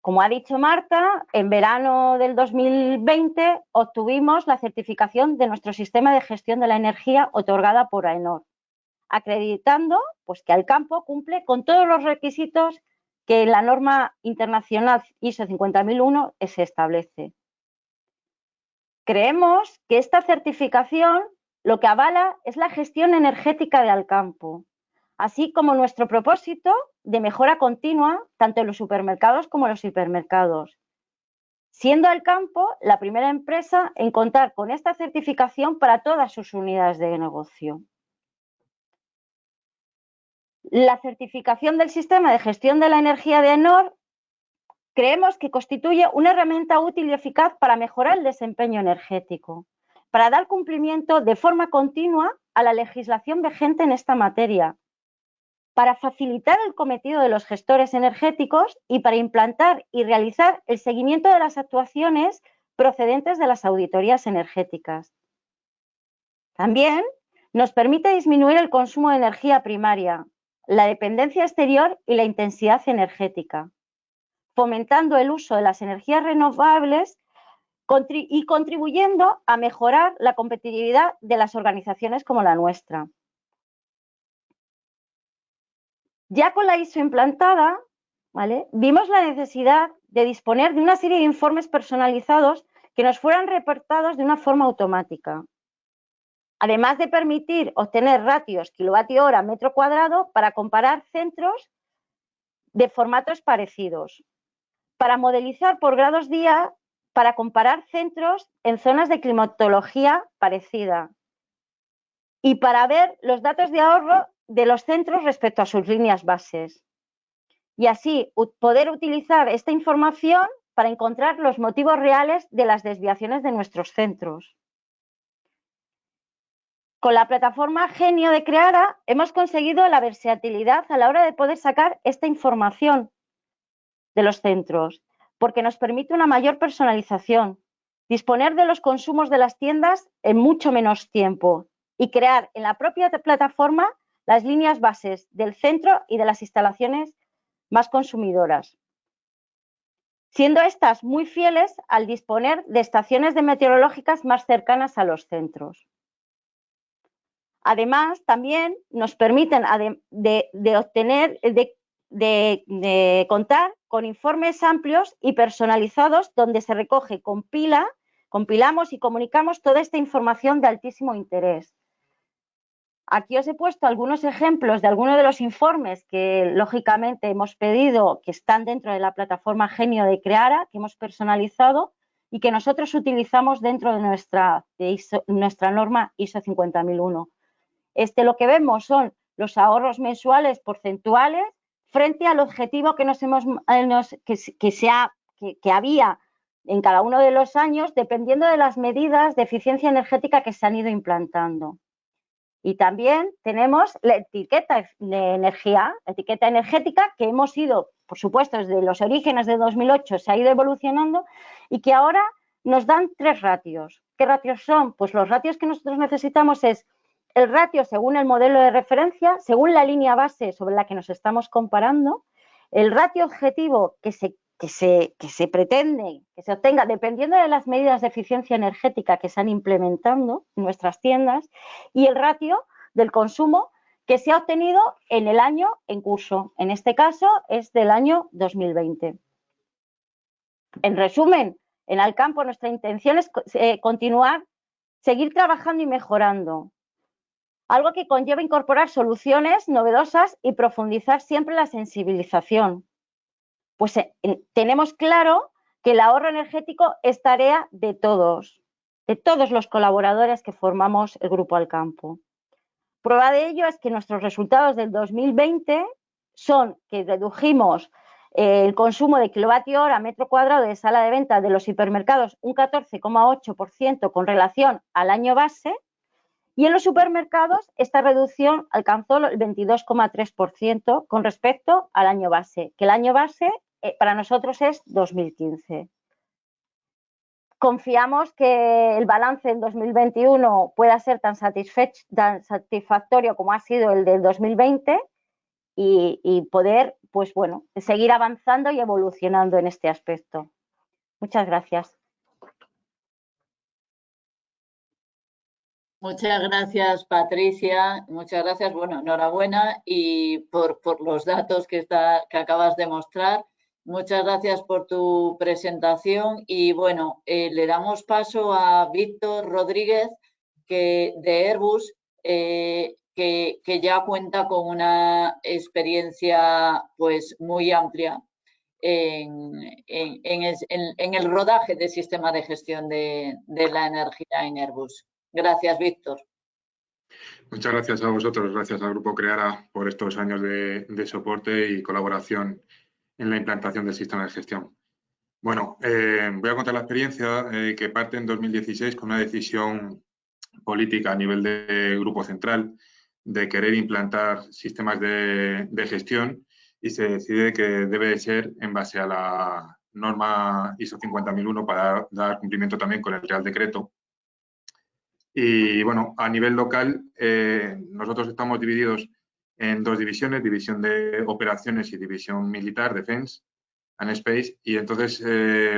Como ha dicho Marta, en verano del 2020 obtuvimos la certificación de nuestro sistema de gestión de la energía otorgada por AENOR, acreditando pues, que Alcampo cumple con todos los requisitos que la norma internacional ISO 50001 se establece. Creemos que esta certificación lo que avala es la gestión energética de Alcampo, así como nuestro propósito de mejora continua tanto en los supermercados como en los hipermercados, siendo Alcampo la primera empresa en contar con esta certificación para todas sus unidades de negocio. La certificación del sistema de gestión de la energía de AENOR creemos que constituye una herramienta útil y eficaz para mejorar el desempeño energético, para dar cumplimiento de forma continua a la legislación vigente en esta materia, para facilitar el cometido de los gestores energéticos y para implantar y realizar el seguimiento de las actuaciones procedentes de las auditorías energéticas. También nos permite disminuir el consumo de energía primaria, la dependencia exterior y la intensidad energética, fomentando el uso de las energías renovables y contribuyendo a mejorar la competitividad de las organizaciones como la nuestra. Ya con la ISO implantada, ¿vale?, vimos la necesidad de disponer de una serie de informes personalizados que nos fueran reportados de una forma automática, además de permitir obtener ratios kilovatio-hora metro cuadrado para comparar centros de formatos parecidos, para modelizar por grados día, para comparar centros en zonas de climatología parecida y para ver los datos de ahorro de los centros respecto a sus líneas bases. Y así poder utilizar esta información para encontrar los motivos reales de las desviaciones de nuestros centros. Con la plataforma Genio de Creara hemos conseguido la versatilidad a la hora de poder sacar esta información de los centros, porque nos permite una mayor personalización, disponer de los consumos de las tiendas en mucho menos tiempo y crear en la propia plataforma las líneas bases del centro y de las instalaciones más consumidoras, siendo estas muy fieles al disponer de estaciones meteorológicas más cercanas a los centros. Además, también nos permiten contar con informes amplios y personalizados donde se recoge, compilamos y comunicamos toda esta información de altísimo interés. Aquí os he puesto algunos ejemplos de algunos de los informes que lógicamente hemos pedido, que están dentro de la plataforma Genio de Creara, que hemos personalizado y que nosotros utilizamos dentro de nuestra norma ISO 50001. Lo que vemos son los ahorros mensuales porcentuales frente al objetivo que había en cada uno de los años, dependiendo de las medidas de eficiencia energética que se han ido implantando. Y también tenemos la etiqueta de energía, la etiqueta energética, que hemos ido, por supuesto, desde los orígenes de 2008 se ha ido evolucionando y que ahora nos dan 3 ratios. ¿Qué ratios son? Pues los ratios que nosotros necesitamos es el ratio según el modelo de referencia, según la línea base sobre la que nos estamos comparando, el ratio objetivo que se pretende que se obtenga dependiendo de las medidas de eficiencia energética que se han implementando en nuestras tiendas y el ratio del consumo que se ha obtenido en el año en curso. En este caso es del año 2020. En resumen, en Alcampo nuestra intención es seguir trabajando y mejorando. Algo que conlleva incorporar soluciones novedosas y profundizar siempre la sensibilización. Pues tenemos claro que el ahorro energético es tarea de todos los colaboradores que formamos el Grupo Alcampo. Prueba de ello es que nuestros resultados del 2020 son que redujimos el consumo de kilovatio-hora metro cuadrado de sala de venta de los hipermercados un 14,8% con relación al año base, y en los supermercados esta reducción alcanzó el 22,3% con respecto al año base, que el año base para nosotros es 2015. Confiamos que el balance en 2021 pueda ser tan satisfactorio como ha sido el del 2020 y poder, pues bueno, seguir avanzando y evolucionando en este aspecto. Muchas gracias. Muchas gracias, Patricia. Muchas gracias. Bueno, enhorabuena y por los datos que acabas de mostrar. Muchas gracias por tu presentación y bueno, le damos paso a Víctor Rodríguez de Airbus, que ya cuenta con una experiencia pues muy amplia en el rodaje del sistema de gestión de la energía en Airbus. Gracias, Víctor. Muchas gracias a vosotros, gracias al Grupo Creara por estos años de soporte y colaboración en la implantación del sistema de gestión. Bueno, voy a contar la experiencia que parte en 2016 con una decisión política a nivel de Grupo Central de querer implantar sistemas de gestión y se decide que debe de ser en base a la norma ISO 50001 para dar cumplimiento también con el Real Decreto. Y bueno, a nivel local, nosotros estamos divididos en 2 divisiones, división de operaciones y división militar, defense. Space, y entonces,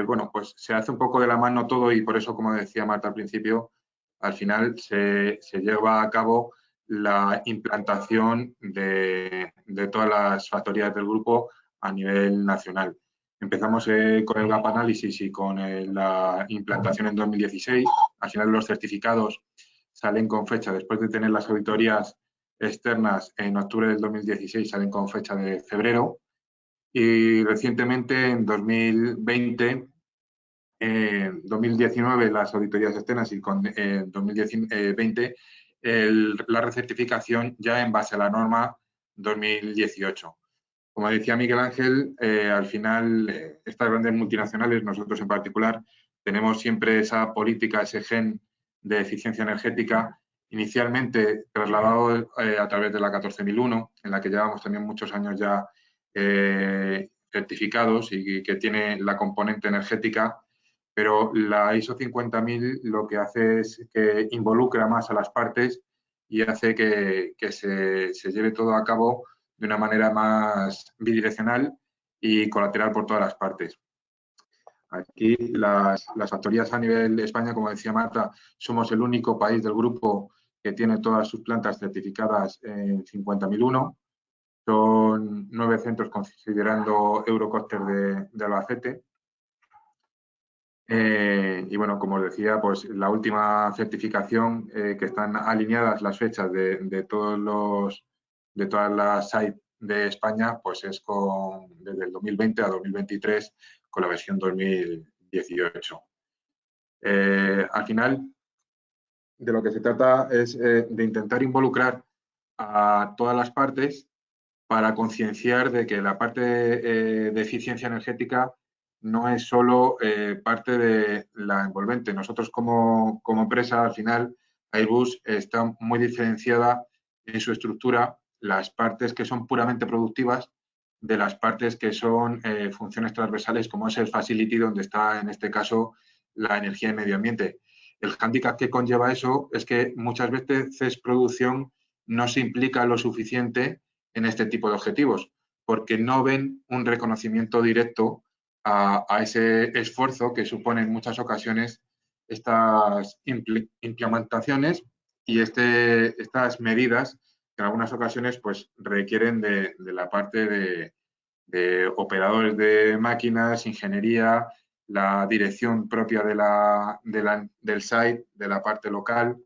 bueno, pues se hace un poco de la mano todo y por eso, como decía Marta al principio, al final se lleva a cabo la implantación de todas las factorías del grupo a nivel nacional. Empezamos con el gap análisis y con la implantación en 2016. Al final los certificados salen con fecha, después de tener las auditorías externas en octubre del 2016, salen con fecha de febrero. Y recientemente, en 2020, 2019 las auditorías externas y con 2020 la recertificación ya en base a la norma 2018. Como decía Miguel Ángel, al final estas grandes multinacionales, nosotros en particular, tenemos siempre esa política, ese gen de eficiencia energética, inicialmente trasladado a través de la 14001, en la que llevamos también muchos años ya certificados y que tiene la componente energética, pero la ISO 50000 lo que hace es que involucra más a las partes y hace que se lleve todo a cabo de una manera más bidireccional y colateral por todas las partes. Aquí las factorías a nivel de España, como decía Marta, somos el único país del grupo que tiene todas sus plantas certificadas en 50001. Son 9 centros considerando Eurocoster de Albacete. Y bueno, como os decía, pues la última certificación que están alineadas las fechas de todas las sites de España, pues es desde el 2020 a 2023 con la versión 2018. Al final, de lo que se trata es de intentar involucrar a todas las partes para concienciar de que la parte de eficiencia energética no es solo parte de la envolvente. Nosotros como empresa, al final, Airbus está muy diferenciada en su estructura, las partes que son puramente productivas de las partes que son funciones transversales, como es el facility, donde está en este caso la energía y medio ambiente. El hándicap que conlleva eso es que muchas veces producción no se implica lo suficiente en este tipo de objetivos, porque no ven un reconocimiento directo a ese esfuerzo que supone en muchas ocasiones estas implementaciones y estas medidas que en algunas ocasiones pues requieren de la parte de operadores de máquinas, ingeniería, la dirección propia del site, de la parte local.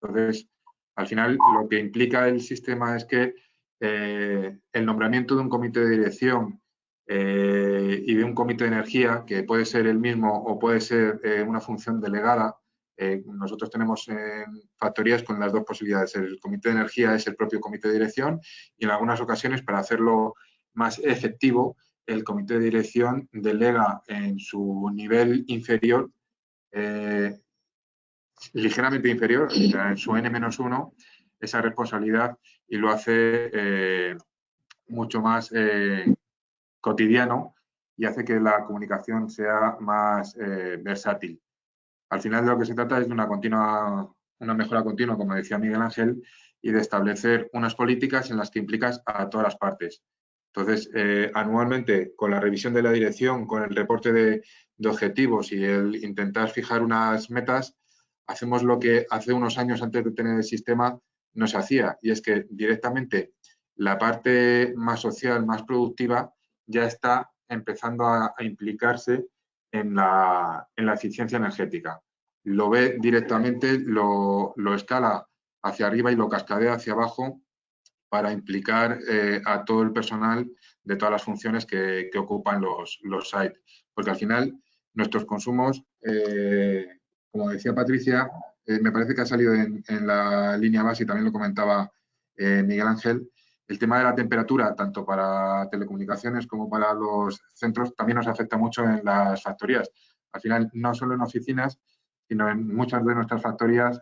Entonces, al final, lo que implica el sistema es que el nombramiento de un comité de dirección y de un comité de energía, que puede ser el mismo o puede ser una función delegada, nosotros tenemos factorías con las dos posibilidades. El comité de energía es el propio comité de dirección y en algunas ocasiones, para hacerlo más efectivo, el comité de dirección delega en su nivel inferior ligeramente inferior, o sea, en su N-1, esa responsabilidad y lo hace mucho más cotidiano y hace que la comunicación sea más versátil. Al final de lo que se trata es de una mejora continua, como decía Miguel Ángel, y de establecer unas políticas en las que implicas a todas las partes. Entonces, anualmente, con la revisión de la dirección, con el reporte de objetivos y el intentar fijar unas metas, hacemos lo que hace unos años antes de tener el sistema no se hacía, y es que directamente la parte más social, más productiva, ya está empezando a implicarse en la eficiencia energética. Lo ve directamente, lo escala hacia arriba y lo cascadea hacia abajo para implicar a todo el personal de todas las funciones que ocupan los sites. Porque al final nuestros consumos, como decía Patricia, me parece que ha salido en la línea base y también lo comentaba Miguel Ángel, el tema de la temperatura, tanto para telecomunicaciones como para los centros, también nos afecta mucho en las factorías. Al final, no solo en oficinas, sino en muchas de nuestras factorías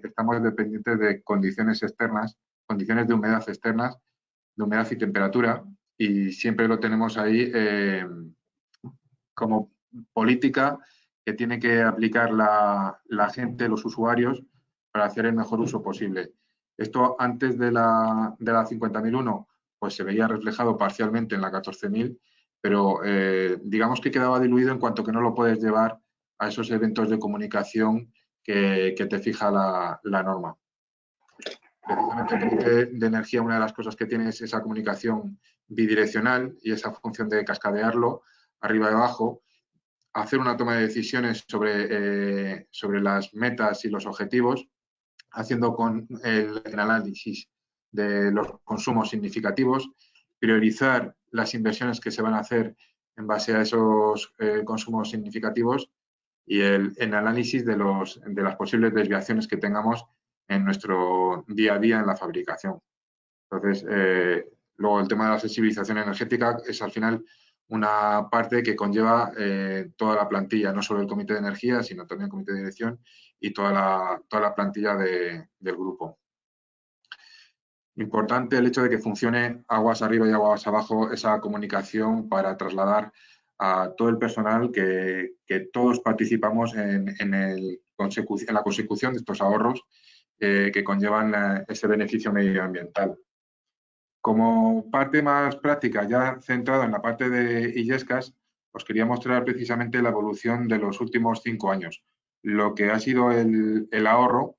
estamos dependientes de condiciones externas, condiciones de humedad externas, de humedad y temperatura, y siempre lo tenemos ahí como política que tiene que aplicar la gente, los usuarios, para hacer el mejor uso posible. Esto antes de la 50001 pues se veía reflejado parcialmente en la 14000 pero digamos que quedaba diluido en cuanto que no lo puedes llevar a esos eventos de comunicación que te fija la norma. Precisamente el comité de energía, una de las cosas que tiene es esa comunicación bidireccional y esa función de cascadearlo arriba y abajo, hacer una toma de decisiones sobre las metas y los objetivos, haciendo con el análisis de los consumos significativos, priorizar las inversiones que se van a hacer en base a esos consumos significativos y el análisis de las posibles desviaciones que tengamos en nuestro día a día en la fabricación. Entonces, luego el tema de la sensibilización energética es al final una parte que conlleva toda la plantilla, no solo el comité de energía, sino también el comité de dirección y toda la plantilla del grupo. Importante el hecho de que funcione aguas arriba y aguas abajo esa comunicación para trasladar a todo el personal que todos participamos en la consecución de estos ahorros que conllevan ese beneficio medioambiental. Como parte más práctica, ya centrada en la parte de Illescas, os quería mostrar precisamente la evolución de los últimos 5 años, lo que ha sido el ahorro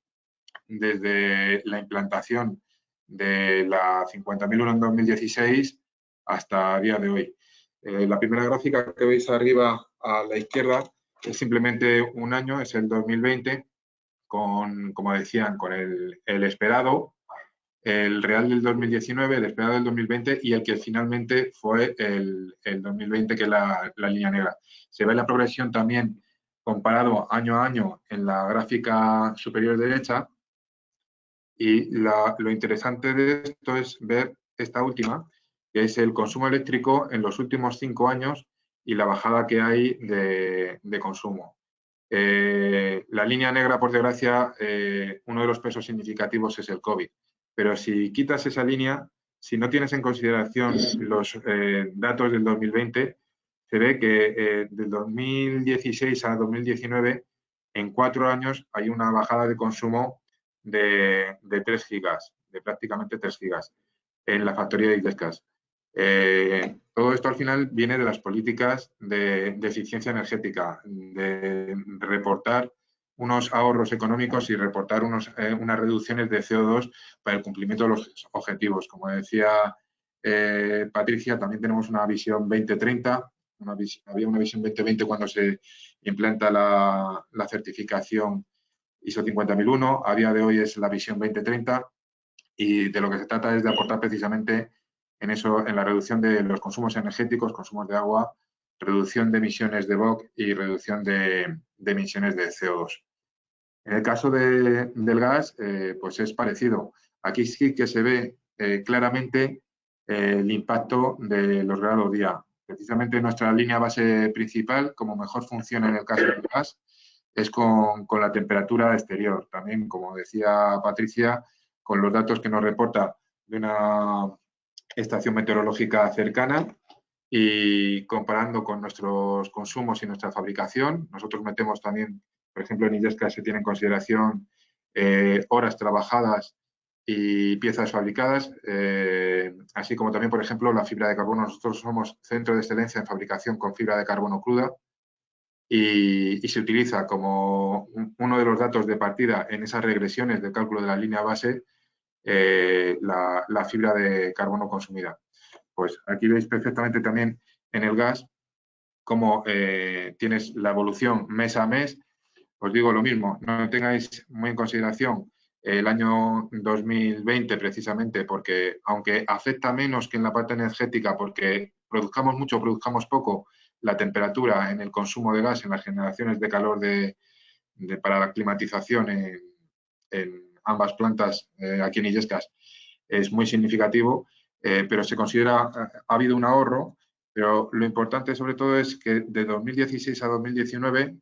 desde la implantación de la 50.001 en 2016 hasta el día de hoy. La primera gráfica que veis arriba a la izquierda es simplemente un año, es el 2020, como decían, con el esperado, el real del 2019, el esperado del 2020 y el que finalmente fue el 2020, que es la línea negra. Se ve la progresión también comparado año a año en la gráfica superior derecha y lo interesante de esto es ver esta última, que es el consumo eléctrico en los últimos 5 años y la bajada que hay de consumo. La línea negra, por desgracia, uno de los pesos significativos es el COVID. Pero si quitas esa línea, si no tienes en consideración los datos del 2020, se ve que del 2016 a 2019, en 4 años, hay una bajada de consumo de 3 gigas, de prácticamente 3 gigas en la factoría de Illescas. Todo esto al final viene de las políticas de eficiencia energética, de reportar unos ahorros económicos y reportar unas reducciones de CO2 para el cumplimiento de los objetivos. Como decía Patricia, también tenemos una visión 2030, había una visión 2020 cuando se implanta la certificación ISO 50001, a día de hoy es la visión 2030 y de lo que se trata es de aportar precisamente en eso, en la reducción de los consumos energéticos, consumos de agua, reducción de emisiones de VOC y reducción de emisiones de CO2. En el caso del gas, pues es parecido. Aquí sí que se ve claramente el impacto de los grados día. Precisamente nuestra línea base principal, como mejor funciona en el caso del gas, es con la temperatura exterior. También, como decía Patricia, con los datos que nos reporta de una estación meteorológica cercana y comparando con nuestros consumos y nuestra fabricación. Nosotros metemos también, por ejemplo, en Illescas se tiene en consideración horas trabajadas y piezas fabricadas, así como también, por ejemplo, la fibra de carbono. Nosotros somos centro de excelencia en fabricación con fibra de carbono cruda y se utiliza como uno de los datos de partida en esas regresiones de cálculo de la línea base la fibra de carbono consumida. Pues aquí veis perfectamente también en el gas cómo tienes la evolución mes a mes. Os digo lo mismo, no tengáis muy en consideración el año 2020 precisamente porque aunque afecta menos que en la parte energética porque produzcamos mucho o produzcamos poco, la temperatura en el consumo de gas, en las generaciones de calor para la climatización en ambas plantas aquí en Illescas es muy significativo, pero se considera, ha habido un ahorro, pero lo importante sobre todo es que de 2016 a 2019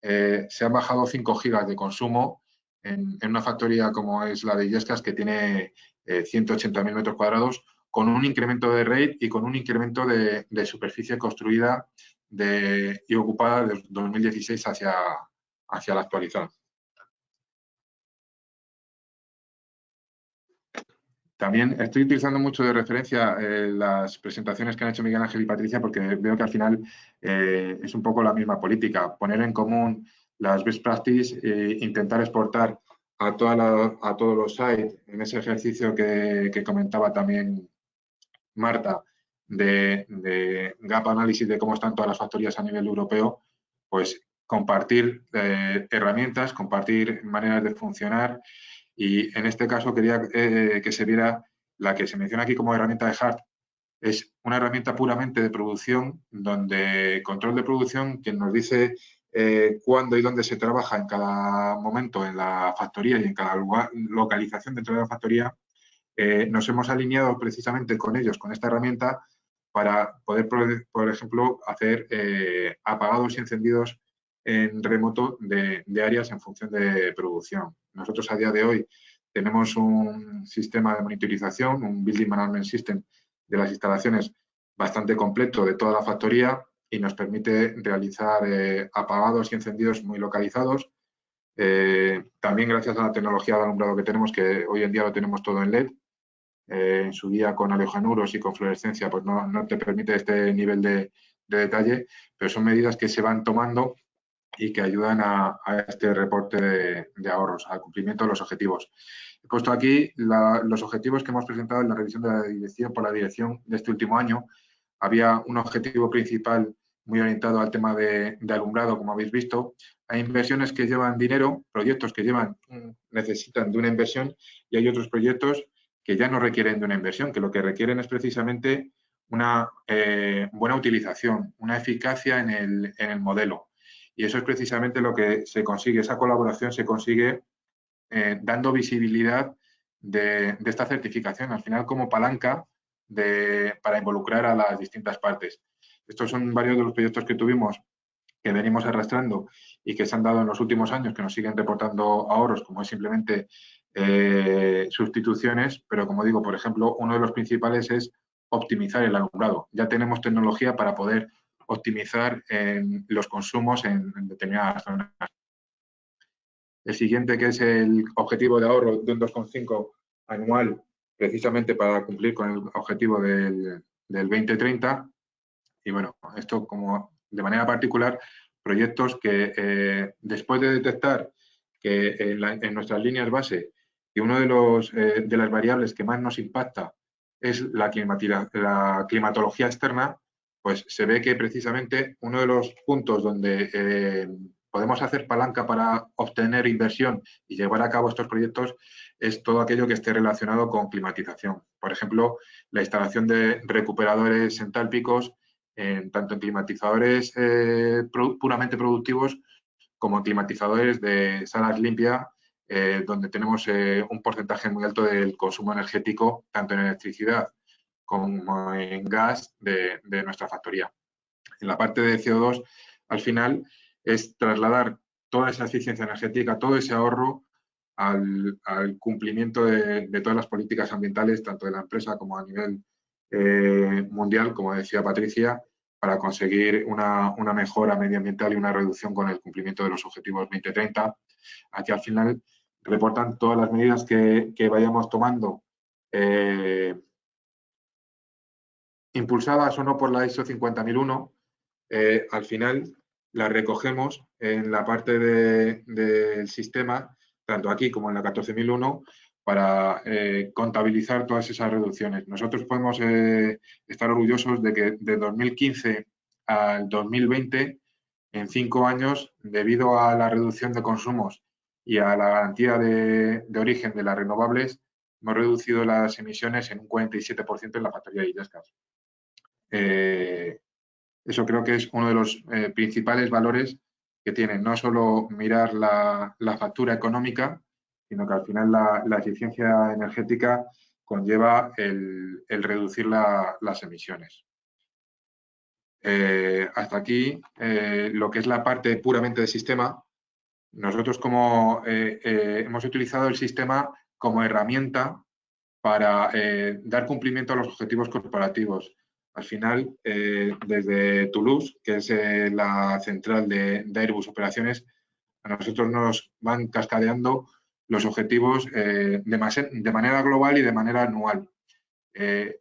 se han bajado 5 gigas de consumo en una factoría como es la de Illescas que tiene 180.000 metros cuadrados con un incremento de rate y con un incremento de superficie construida y ocupada de 2016 hacia la actualidad. También estoy utilizando mucho de referencia las presentaciones que han hecho Miguel Ángel y Patricia, porque veo que al final es un poco la misma política, poner en común las best practices e intentar exportar a todos los sites en ese ejercicio que comentaba también Marta, de gap análisis de cómo están todas las factorías a nivel europeo, pues compartir herramientas, compartir maneras de funcionar. Y en este caso quería que se viera la que se menciona aquí como herramienta de HART. Es una herramienta puramente de producción, donde control de producción, quien nos dice cuándo y dónde se trabaja en cada momento en la factoría y en cada lugar, localización dentro de la factoría. Nos hemos alineado precisamente con ellos, con esta herramienta, para poder, por ejemplo, hacer apagados y encendidos en remoto de áreas en función de producción. Nosotros a día de hoy tenemos un sistema de monitorización, un Building Management System de las instalaciones bastante completo de toda la factoría y nos permite realizar apagados y encendidos muy localizados. También gracias a la tecnología de alumbrado que tenemos, que hoy en día lo tenemos todo en LED. En su día con haleogenuros y con fluorescencia, pues no te permite este nivel de detalle, pero son medidas que se van tomando y que ayudan a este reporte de ahorros, al cumplimiento de los objetivos. He puesto aquí los objetivos que hemos presentado en la revisión de la dirección por la dirección de este último año. Había un objetivo principal muy orientado al tema de alumbrado, como habéis visto. Hay inversiones que llevan dinero, proyectos que necesitan de una inversión, y hay otros proyectos que ya no requieren de una inversión, que lo que requieren es precisamente una buena utilización, una eficacia en el modelo. Y eso es precisamente lo que se consigue, esa colaboración se consigue dando visibilidad de esta certificación, al final como palanca para involucrar a las distintas partes. Estos son varios de los proyectos que tuvimos, que venimos arrastrando y que se han dado en los últimos años, que nos siguen reportando ahorros, como es simplemente sustituciones, pero como digo, por ejemplo, uno de los principales es optimizar el alumbrado. Ya tenemos tecnología para poder optimizar los consumos en determinadas zonas. El siguiente, que es el objetivo de ahorro de un 2,5 anual, precisamente para cumplir con el objetivo del 2030. Y bueno, esto como de manera particular, proyectos que después de detectar que en nuestras líneas base, que uno de las variables que más nos impacta es la climatología externa, pues se ve que precisamente uno de los puntos donde podemos hacer palanca para obtener inversión y llevar a cabo estos proyectos es todo aquello que esté relacionado con climatización. Por ejemplo, la instalación de recuperadores entálpicos, tanto en climatizadores puramente productivos como en climatizadores de salas limpias, donde tenemos un porcentaje muy alto del consumo energético, tanto en electricidad como en gas de nuestra factoría. En la parte de CO2, al final, es trasladar toda esa eficiencia energética, todo ese ahorro al cumplimiento de todas las políticas ambientales, tanto de la empresa como a nivel mundial, como decía Patricia, para conseguir una mejora medioambiental y una reducción con el cumplimiento de los objetivos 2030. Aquí al final reportan todas las medidas que vayamos tomando, impulsadas o no por la ISO 50001, al final las recogemos en la parte del sistema, tanto aquí como en la 14001, para contabilizar todas esas reducciones. Nosotros podemos estar orgullosos de que de 2015 al 2020, en 5 años, debido a la reducción de consumos y a la garantía de origen de las renovables, hemos reducido las emisiones en un 47% en la factoría de Illescas. Eso creo que es uno de los principales valores que tienen, no solo mirar la factura económica, sino que al final la eficiencia energética conlleva el reducir las emisiones. Hasta aquí lo que es la parte puramente de sistema. Nosotros hemos utilizado el sistema como herramienta para dar cumplimiento a los objetivos corporativos. Al final, desde Toulouse, que es la central de Airbus Operaciones, a nosotros nos van cascadeando los objetivos de manera global y de manera anual. El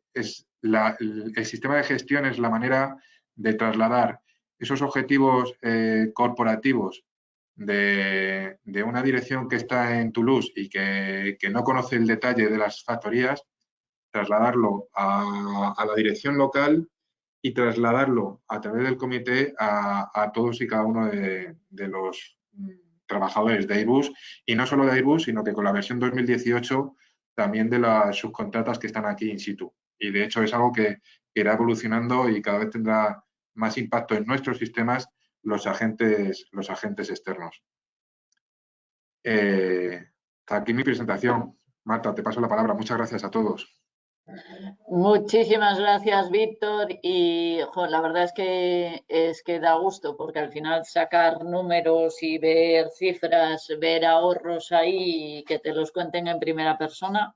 sistema de gestión es la manera de trasladar esos objetivos corporativos de una dirección que está en Toulouse y que no conoce el detalle de las factorías, trasladarlo a la dirección local y trasladarlo a través del comité a todos y cada uno de los trabajadores de Airbus, y no solo de Airbus, sino que con la versión 2018 también de las subcontratas que están aquí in situ. Y de hecho es algo que irá evolucionando y cada vez tendrá más impacto en nuestros sistemas los agentes externos. Aquí mi presentación. Marta, te paso la palabra. Muchas gracias a todos. Muchísimas gracias, Víctor. Y la verdad es que da gusto, porque al final sacar números y ver cifras, ver ahorros ahí y que te los cuenten en primera persona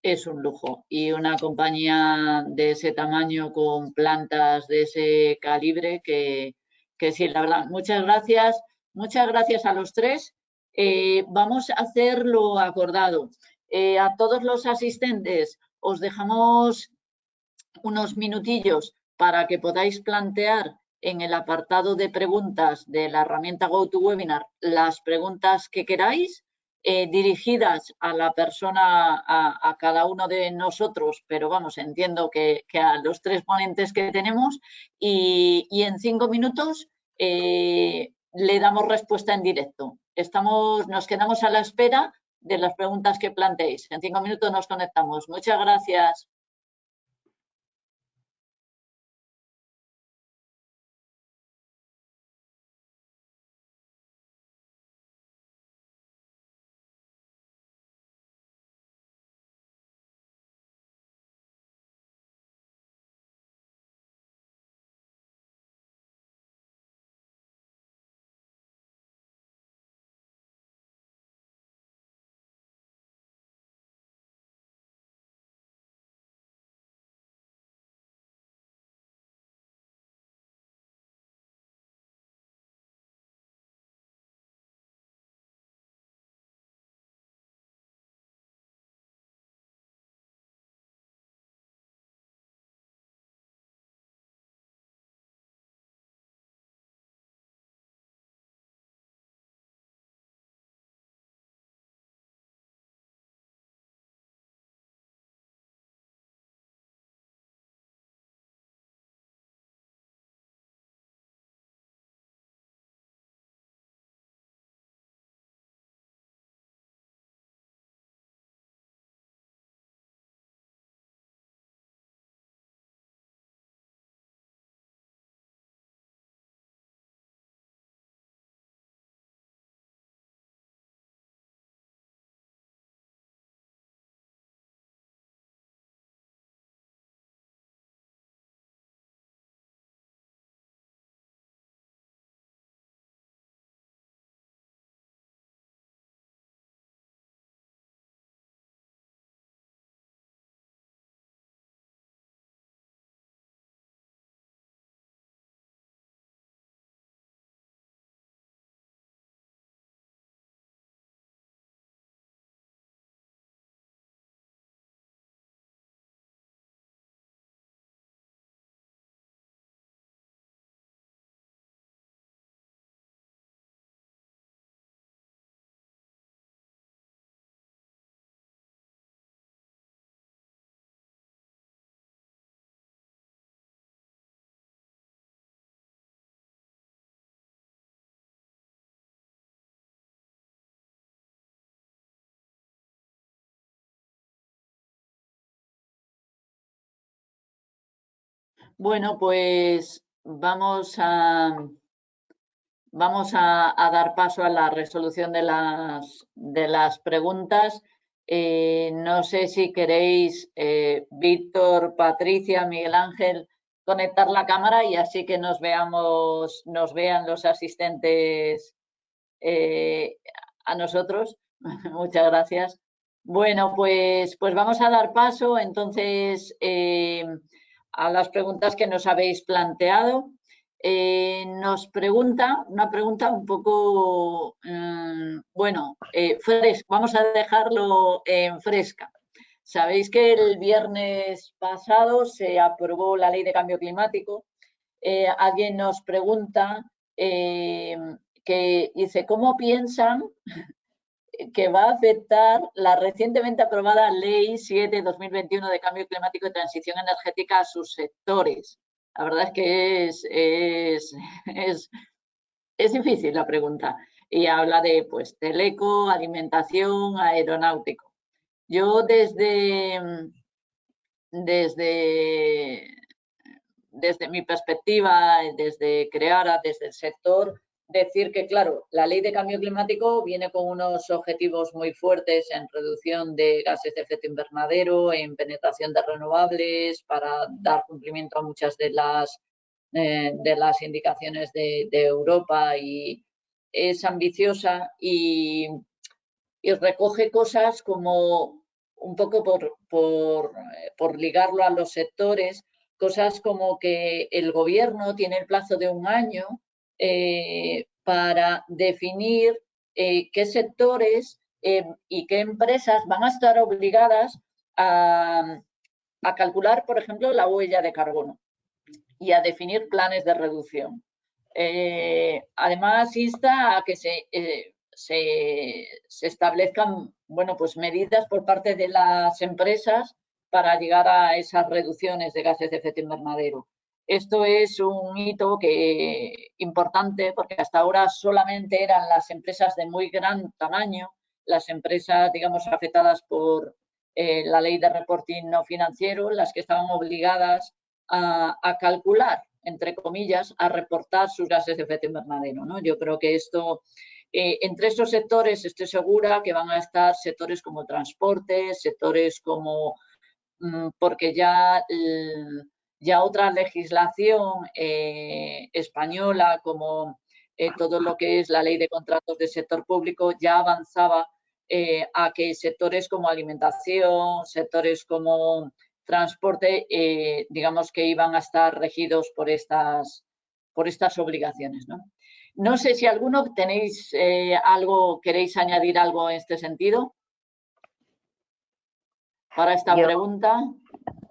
es un lujo. Y una compañía de ese tamaño con plantas de ese calibre que sí, la verdad, muchas gracias. Muchas gracias a los tres. Vamos a hacer lo acordado. A todos los asistentes os dejamos unos minutillos para que podáis plantear en el apartado de preguntas de la herramienta GoToWebinar las preguntas que queráis, dirigidas a la persona, a cada uno de nosotros, pero vamos, entiendo que a los tres ponentes que tenemos, y en 5 minutos le damos respuesta en directo. Nos quedamos a la espera de las preguntas que planteéis. En 5 minutos nos conectamos. Muchas gracias. Bueno, pues vamos a dar paso a la resolución de las preguntas. No sé si queréis, Víctor, Patricia, Miguel Ángel, conectar la cámara y así que nos vean los asistentes a nosotros. Muchas gracias. Bueno, pues vamos a dar paso entonces a las preguntas que nos habéis planteado. Nos pregunta, una pregunta un poco, bueno, fresca, vamos a dejarlo en fresca. Sabéis que el viernes pasado se aprobó la Ley de Cambio Climático. Alguien nos pregunta, que dice, ¿cómo piensan que va a afectar la recientemente aprobada Ley 7/2021 de Cambio Climático y Transición Energética a sus sectores? La verdad es que es difícil la pregunta. Y habla de pues teleco, alimentación, aeronáutico. Yo desde mi perspectiva, desde Creara, desde el sector, decir que, claro, la Ley de Cambio Climático viene con unos objetivos muy fuertes en reducción de gases de efecto invernadero, en penetración de renovables, para dar cumplimiento a muchas de las indicaciones de Europa, y es ambiciosa y recoge cosas como, un poco por ligarlo a los sectores, cosas como que el gobierno tiene el plazo de 1 año para definir qué sectores y qué empresas van a estar obligadas a calcular, por ejemplo, la huella de carbono y a definir planes de reducción. Además, insta a que se establezcan, bueno, pues medidas por parte de las empresas para llegar a esas reducciones de gases de efecto invernadero. Esto es un hito importante, porque hasta ahora solamente eran las empresas de muy gran tamaño, las empresas, digamos, afectadas por la ley de reporting no financiero, las que estaban obligadas a calcular, entre comillas, a reportar sus gases de efecto invernadero, ¿no? Yo creo que esto, entre esos sectores, estoy segura que van a estar sectores como transporte, sectores como, porque ya otra legislación española, como todo lo que es la ley de contratos del sector público, ya avanzaba a que sectores como alimentación, sectores como transporte, digamos que iban a estar regidos por estas obligaciones, ¿no? No sé si alguno tenéis queréis añadir algo en este sentido para esta pregunta.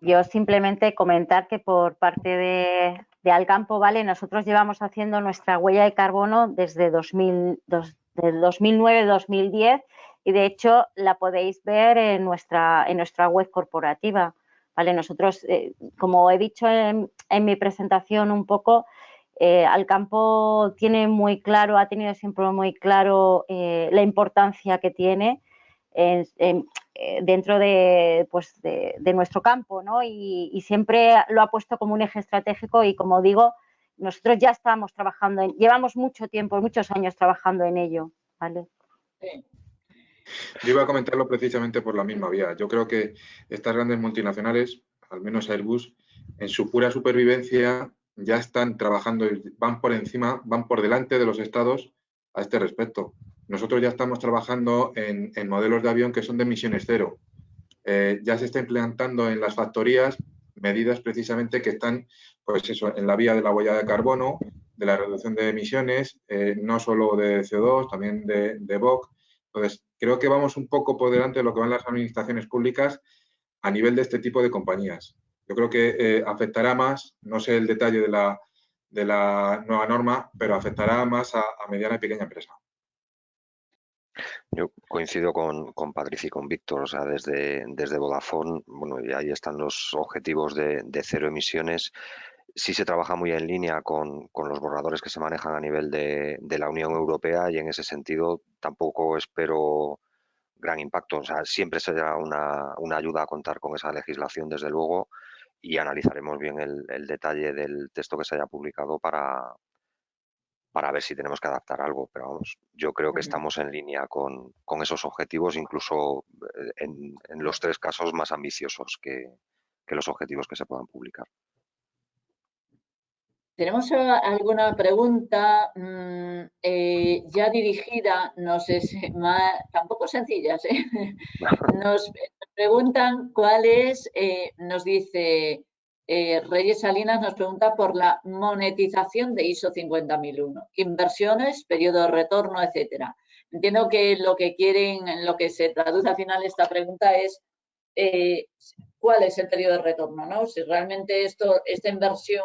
Yo simplemente comentar que por parte de Alcampo, ¿vale? Nosotros llevamos haciendo nuestra huella de carbono desde 2009-2010 y de hecho la podéis ver en nuestra web corporativa, ¿vale? Nosotros, como he dicho en mi presentación un poco, Alcampo tiene muy claro, ha tenido siempre muy claro la importancia que tiene dentro de nuestro campo, ¿no? Y siempre lo ha puesto como un eje estratégico y, como digo, nosotros ya estamos trabajando, llevamos mucho tiempo, muchos años trabajando en ello, ¿vale? Sí. Yo iba a comentarlo precisamente por la misma vía. Yo creo que estas grandes multinacionales, al menos Airbus, en su pura supervivencia ya están trabajando, van por encima, van por delante de los estados a este respecto. Nosotros ya estamos trabajando en modelos de avión que son de emisiones cero. Ya se está implementando en las factorías medidas precisamente que están, pues eso, en la vía de la huella de carbono, de la reducción de emisiones, no solo de CO2, también de VOC. Entonces, creo que vamos un poco por delante de lo que van las administraciones públicas a nivel de este tipo de compañías. Yo creo que afectará más, no sé el detalle de la nueva norma, pero afectará más a mediana y pequeña empresa. Yo coincido con Patricia y con Víctor, o sea, desde Vodafone, bueno, y ahí están los objetivos de cero emisiones. Sí se trabaja muy en línea con los borradores que se manejan a nivel de la Unión Europea y en ese sentido tampoco espero gran impacto. O sea, siempre será una ayuda a contar con esa legislación, desde luego, y analizaremos bien el detalle del texto que se haya publicado para ver si tenemos que adaptar algo, pero vamos, yo creo que estamos en línea con esos objetivos, incluso en los 3 casos más ambiciosos que los objetivos que se puedan publicar. Tenemos alguna pregunta ya dirigida, no sé si tampoco sencillas, Nos preguntan cuál es, nos dice, Reyes Salinas nos pregunta por la monetización de ISO 50001, inversiones, periodo de retorno, etcétera. Entiendo que lo que quieren, lo que se traduce al final de esta pregunta es cuál es el periodo de retorno, ¿no? Si realmente esta inversión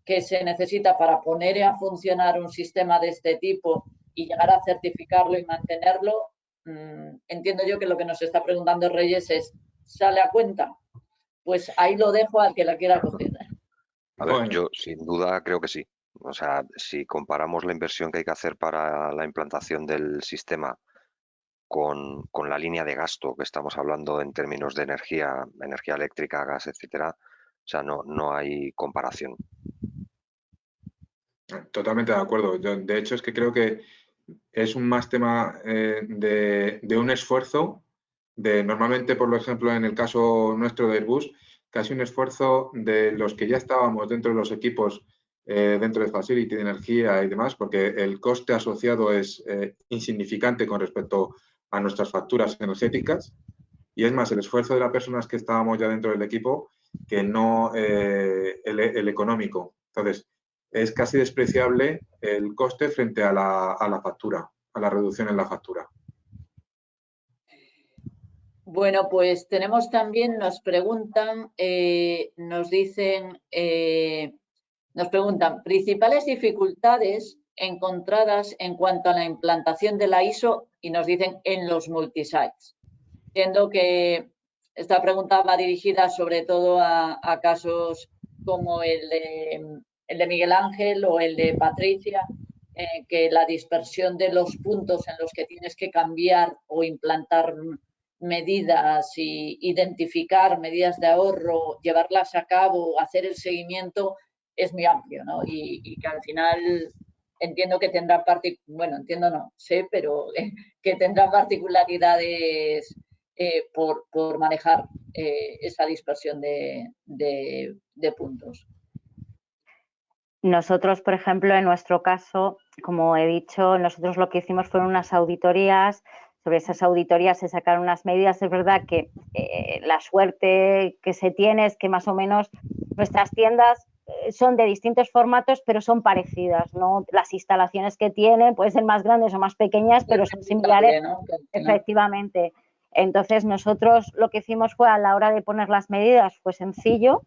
que se necesita para poner a funcionar un sistema de este tipo y llegar a certificarlo y mantenerlo, entiendo yo que lo que nos está preguntando Reyes es, ¿sale a cuenta? Pues ahí lo dejo al que la quiera coger. A ver, Bueno. yo sin duda creo que sí. O sea, si comparamos la inversión que hay que hacer para la implantación del sistema con la línea de gasto que estamos hablando en términos de energía eléctrica, gas, etcétera, o sea, no hay comparación. Totalmente de acuerdo. Yo, de hecho, es que creo que es un más tema de un esfuerzo, normalmente, por ejemplo, en el caso nuestro de Airbus, casi un esfuerzo de los que ya estábamos dentro de los equipos, dentro de Facility, de energía y demás, porque el coste asociado es insignificante con respecto a nuestras facturas energéticas. Y es más el esfuerzo de las personas que estábamos ya dentro del equipo que no el económico. Entonces, es casi despreciable el coste frente a la factura, a la reducción en la factura. Bueno, pues tenemos también, nos preguntan, nos preguntan, principales dificultades encontradas en cuanto a la implantación de la ISO y nos dicen en los multisites. Entiendo que esta pregunta va dirigida sobre todo a casos como el de Miguel Ángel o el de Patricia, que la dispersión de los puntos en los que tienes que cambiar o implantar medidas y identificar medidas de ahorro, llevarlas a cabo, hacer el seguimiento, es muy amplio, ¿no? Y que al final entiendo que tendrá entiendo no, sé, pero que tendrá particularidades por manejar esa dispersión de puntos. Nosotros, por ejemplo, en nuestro caso, como he dicho, nosotros lo que hicimos fueron unas auditorías. Sobre esas auditorías se sacaron unas medidas. Es verdad que la suerte que se tiene es que más o menos nuestras tiendas son de distintos formatos, pero son parecidas, ¿no? Las instalaciones que tienen pueden ser más grandes o más pequeñas, pero son similares, ¿no? Efectivamente. Entonces, nosotros lo que hicimos fue, a la hora de poner las medidas, fue sencillo,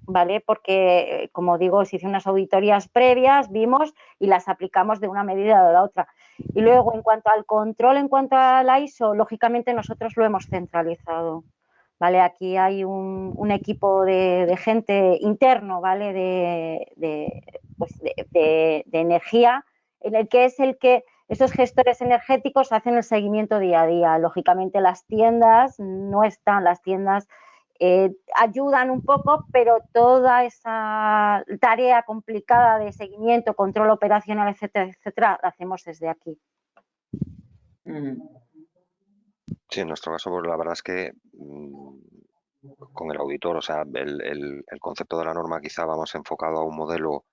¿vale? Porque, como digo, se hicieron unas auditorías previas, vimos y las aplicamos de una medida o de la otra. Y luego, en cuanto al control, en cuanto a la ISO, lógicamente nosotros lo hemos centralizado, ¿vale? Aquí hay un equipo de gente interno, ¿vale? De energía, en el que es el que esos gestores energéticos hacen el seguimiento día a día. Lógicamente las tiendas no están, las tiendas ayudan un poco, pero toda esa tarea complicada de seguimiento, control operacional, etcétera, etcétera, la hacemos desde aquí. Sí, en nuestro caso, pues la verdad es que con el auditor, o sea, el concepto de la norma quizá vamos enfocado a un modelo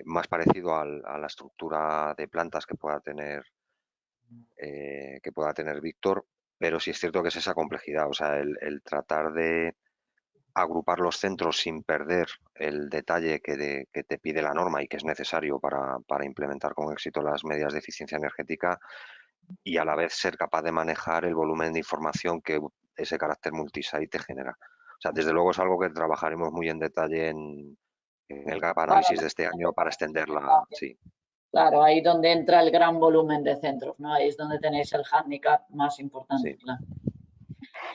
más parecido a la estructura de plantas que pueda tener Víctor, pero sí es cierto que es esa complejidad, o sea, el tratar de agrupar los centros sin perder el detalle que te pide la norma y que es necesario para implementar con éxito las medidas de eficiencia energética y a la vez ser capaz de manejar el volumen de información que ese carácter multisite te genera. O sea, desde luego es algo que trabajaremos muy en detalle en el gap análisis de este año para extenderla, sí. Claro, ahí donde entra el gran volumen de centros, ¿no? Ahí es donde tenéis el hándicap más importante, Sí. claro.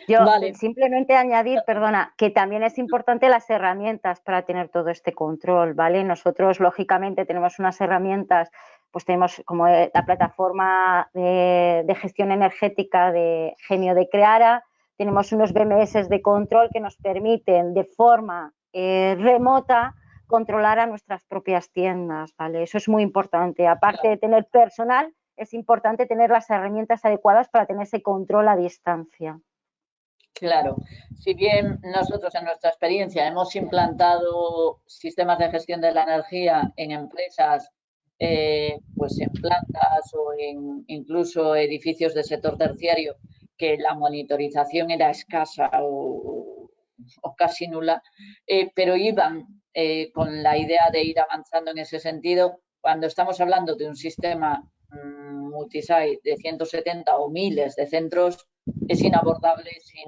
Yo simplemente añadir, perdona, que también es importante las herramientas para tener todo este control, ¿vale? Nosotros, lógicamente, tenemos unas herramientas, pues tenemos como la plataforma de gestión energética de Genio de Creara, tenemos unos BMS de control que nos permiten de forma remota controlar a nuestras propias tiendas, ¿vale? Eso es muy importante. Aparte de tener personal, es importante tener las herramientas adecuadas para tener ese control a distancia. Claro, si bien nosotros en nuestra experiencia hemos implantado sistemas de gestión de la energía en empresas, pues en plantas o en incluso edificios del sector terciario, que la monitorización era escasa o o casi nula, pero iban con la idea de ir avanzando en ese sentido. Cuando estamos hablando de un sistema multisite de 170 o miles de centros, es inabordable si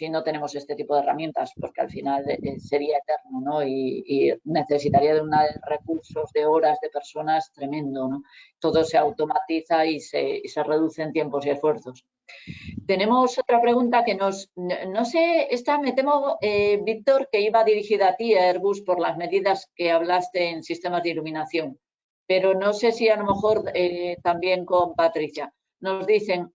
no tenemos este tipo de herramientas, porque al final sería eterno, ¿no? Y necesitaría de unos recursos de horas de personas tremendo, ¿no? Todo se automatiza y se reducen tiempos y esfuerzos. Tenemos otra pregunta que no sé, esta me temo, Víctor, que iba dirigida a ti, a Airbus, por las medidas que hablaste en sistemas de iluminación, pero no sé si a lo mejor también con Patricia. Nos dicen,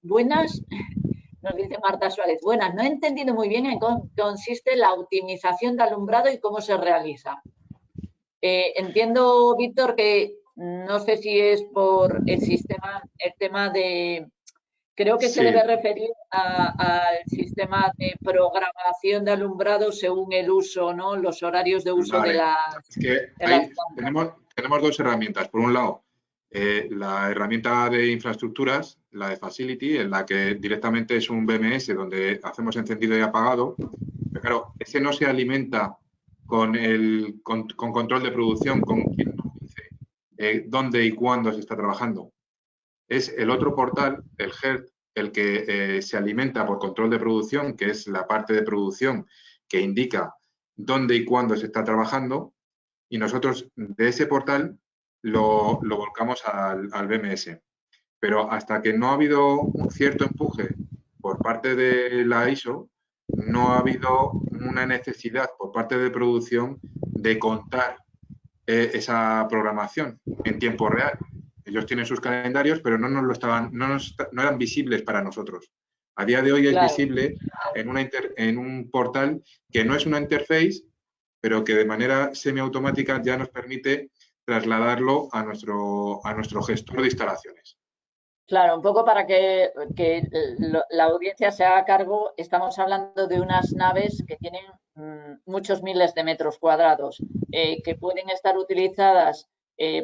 nos dice Marta Suárez, buenas, no he entendido muy bien en qué consiste la optimización de alumbrado y cómo se realiza. Entiendo, Víctor, que no sé si es por el tema de... Creo que Sí. se debe referir al sistema de programación de alumbrado según el uso, ¿no? Los horarios de uso Vale. de las... Es que ahí tenemos dos herramientas. Por un lado, la herramienta de infraestructuras, la de Facility, en la que directamente es un BMS donde hacemos encendido y apagado. Pero claro, ese no se alimenta con control de producción, con quien nos dice dónde y cuándo se está trabajando. Es el otro portal, el HERT, el que se alimenta por control de producción, que es la parte de producción que indica dónde y cuándo se está trabajando, y nosotros de ese portal lo volcamos al BMS. Pero hasta que no ha habido un cierto empuje por parte de la ISO, no ha habido una necesidad por parte de producción de contar esa programación en tiempo real. Ellos tienen sus calendarios, pero no eran visibles para nosotros. A día de hoy es visible en un portal que no es una interface, pero que de manera semiautomática ya nos permite trasladarlo a nuestro gestor de instalaciones. Claro, un poco para que la audiencia se haga cargo, estamos hablando de unas naves que tienen muchos miles de metros cuadrados, que pueden estar utilizadas,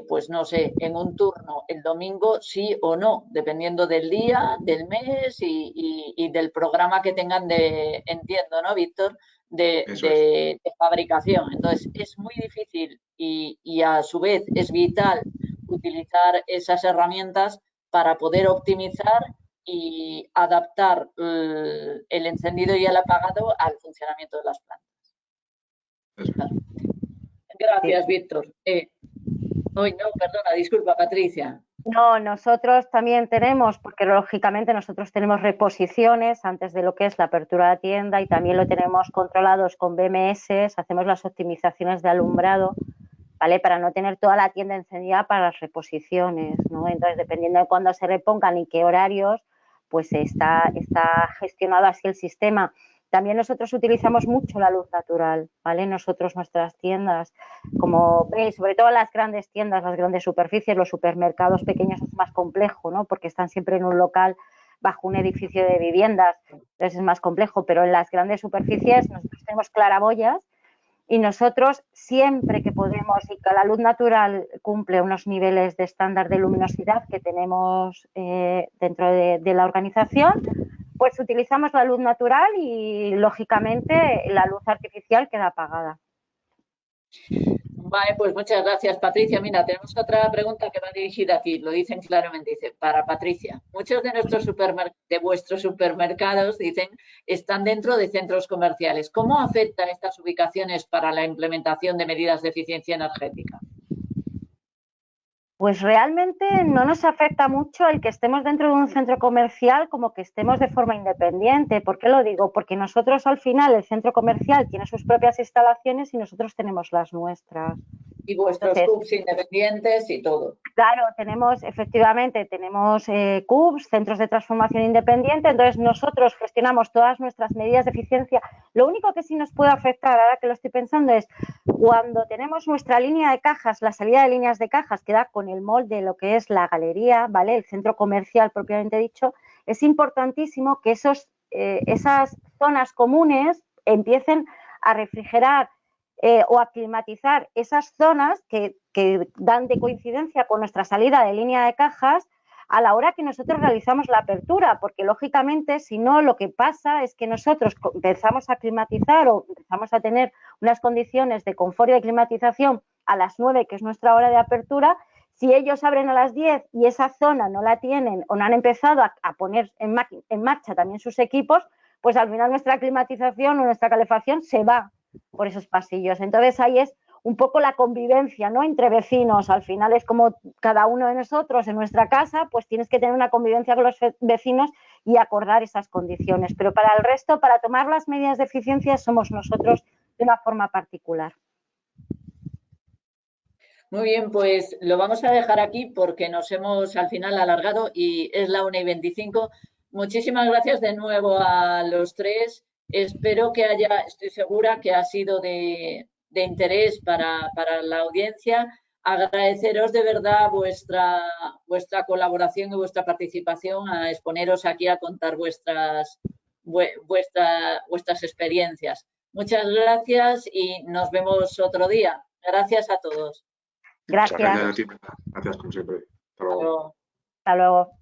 pues no sé, en un turno el domingo sí o no, dependiendo del día, del mes y del programa que tengan entiendo, ¿no, Víctor? De fabricación. Entonces, es muy difícil y a su vez es vital utilizar esas herramientas para poder optimizar y adaptar el encendido y el apagado al funcionamiento de las plantas. Claro. Gracias, Víctor. Perdona, disculpa, Patricia. No, nosotros también tenemos, porque lógicamente nosotros tenemos reposiciones antes de lo que es la apertura de la tienda y también lo tenemos controlados con BMS, hacemos las optimizaciones de alumbrado, ¿vale? Para no tener toda la tienda encendida para las reposiciones, ¿no? Entonces, dependiendo de cuándo se repongan y qué horarios, pues está gestionado así el sistema. También nosotros utilizamos mucho la luz natural, ¿vale? Nuestras tiendas, como veis, sobre todo las grandes tiendas, las grandes superficies, los supermercados pequeños es más complejo, ¿no? Porque están siempre en un local bajo un edificio de viviendas, entonces es más complejo, pero en las grandes superficies nosotros tenemos claraboyas y nosotros siempre que podemos y que la luz natural cumple unos niveles de estándar de luminosidad que tenemos dentro de la organización, pues utilizamos la luz natural y lógicamente la luz artificial queda apagada. Vale, pues muchas gracias, Patricia. Mira, tenemos otra pregunta que va dirigida aquí, lo dicen claramente, dice, para Patricia. Muchos de vuestros supermercados, dicen, están dentro de centros comerciales. ¿Cómo afecta estas ubicaciones para la implementación de medidas de eficiencia energética? Pues realmente no nos afecta mucho el que estemos dentro de un centro comercial como que estemos de forma independiente. ¿Por qué lo digo? Porque nosotros al final el centro comercial tiene sus propias instalaciones y nosotros tenemos las nuestras. Y vuestros CUBs independientes y todo. Claro, efectivamente tenemos CUBs, centros de transformación independiente, entonces nosotros gestionamos todas nuestras medidas de eficiencia. Lo único que sí nos puede afectar, ahora que lo estoy pensando, es cuando tenemos nuestra línea de cajas, la salida de líneas de cajas que da con el molde de lo que es la galería, ¿vale? El centro comercial propiamente dicho, es importantísimo que esas zonas comunes empiecen a refrigerar o a climatizar esas zonas que dan de coincidencia con nuestra salida de línea de cajas a la hora que nosotros realizamos la apertura, porque lógicamente si no lo que pasa es que nosotros empezamos a climatizar o empezamos a tener unas condiciones de confort y de climatización a las 9, que es nuestra hora de apertura. Si ellos abren a las 10 y esa zona no la tienen o no han empezado a poner en marcha también sus equipos, pues al final nuestra climatización o nuestra calefacción se va por esos pasillos. Entonces ahí es un poco la convivencia, ¿no?, entre vecinos. Al final es como cada uno de nosotros en nuestra casa, pues tienes que tener una convivencia con los vecinos y acordar esas condiciones. Pero para el resto, para tomar las medidas de eficiencia, somos nosotros de una forma particular. Muy bien, pues lo vamos a dejar aquí porque nos hemos al final alargado y es la 1:25. Muchísimas gracias de nuevo a los tres. Espero que estoy segura que ha sido de interés para la audiencia. Agradeceros de verdad vuestra colaboración y vuestra participación, a exponeros aquí a contar vuestras experiencias. Muchas gracias y nos vemos otro día. Gracias a todos. Gracias. Gracias como siempre. Hasta luego. Hasta luego.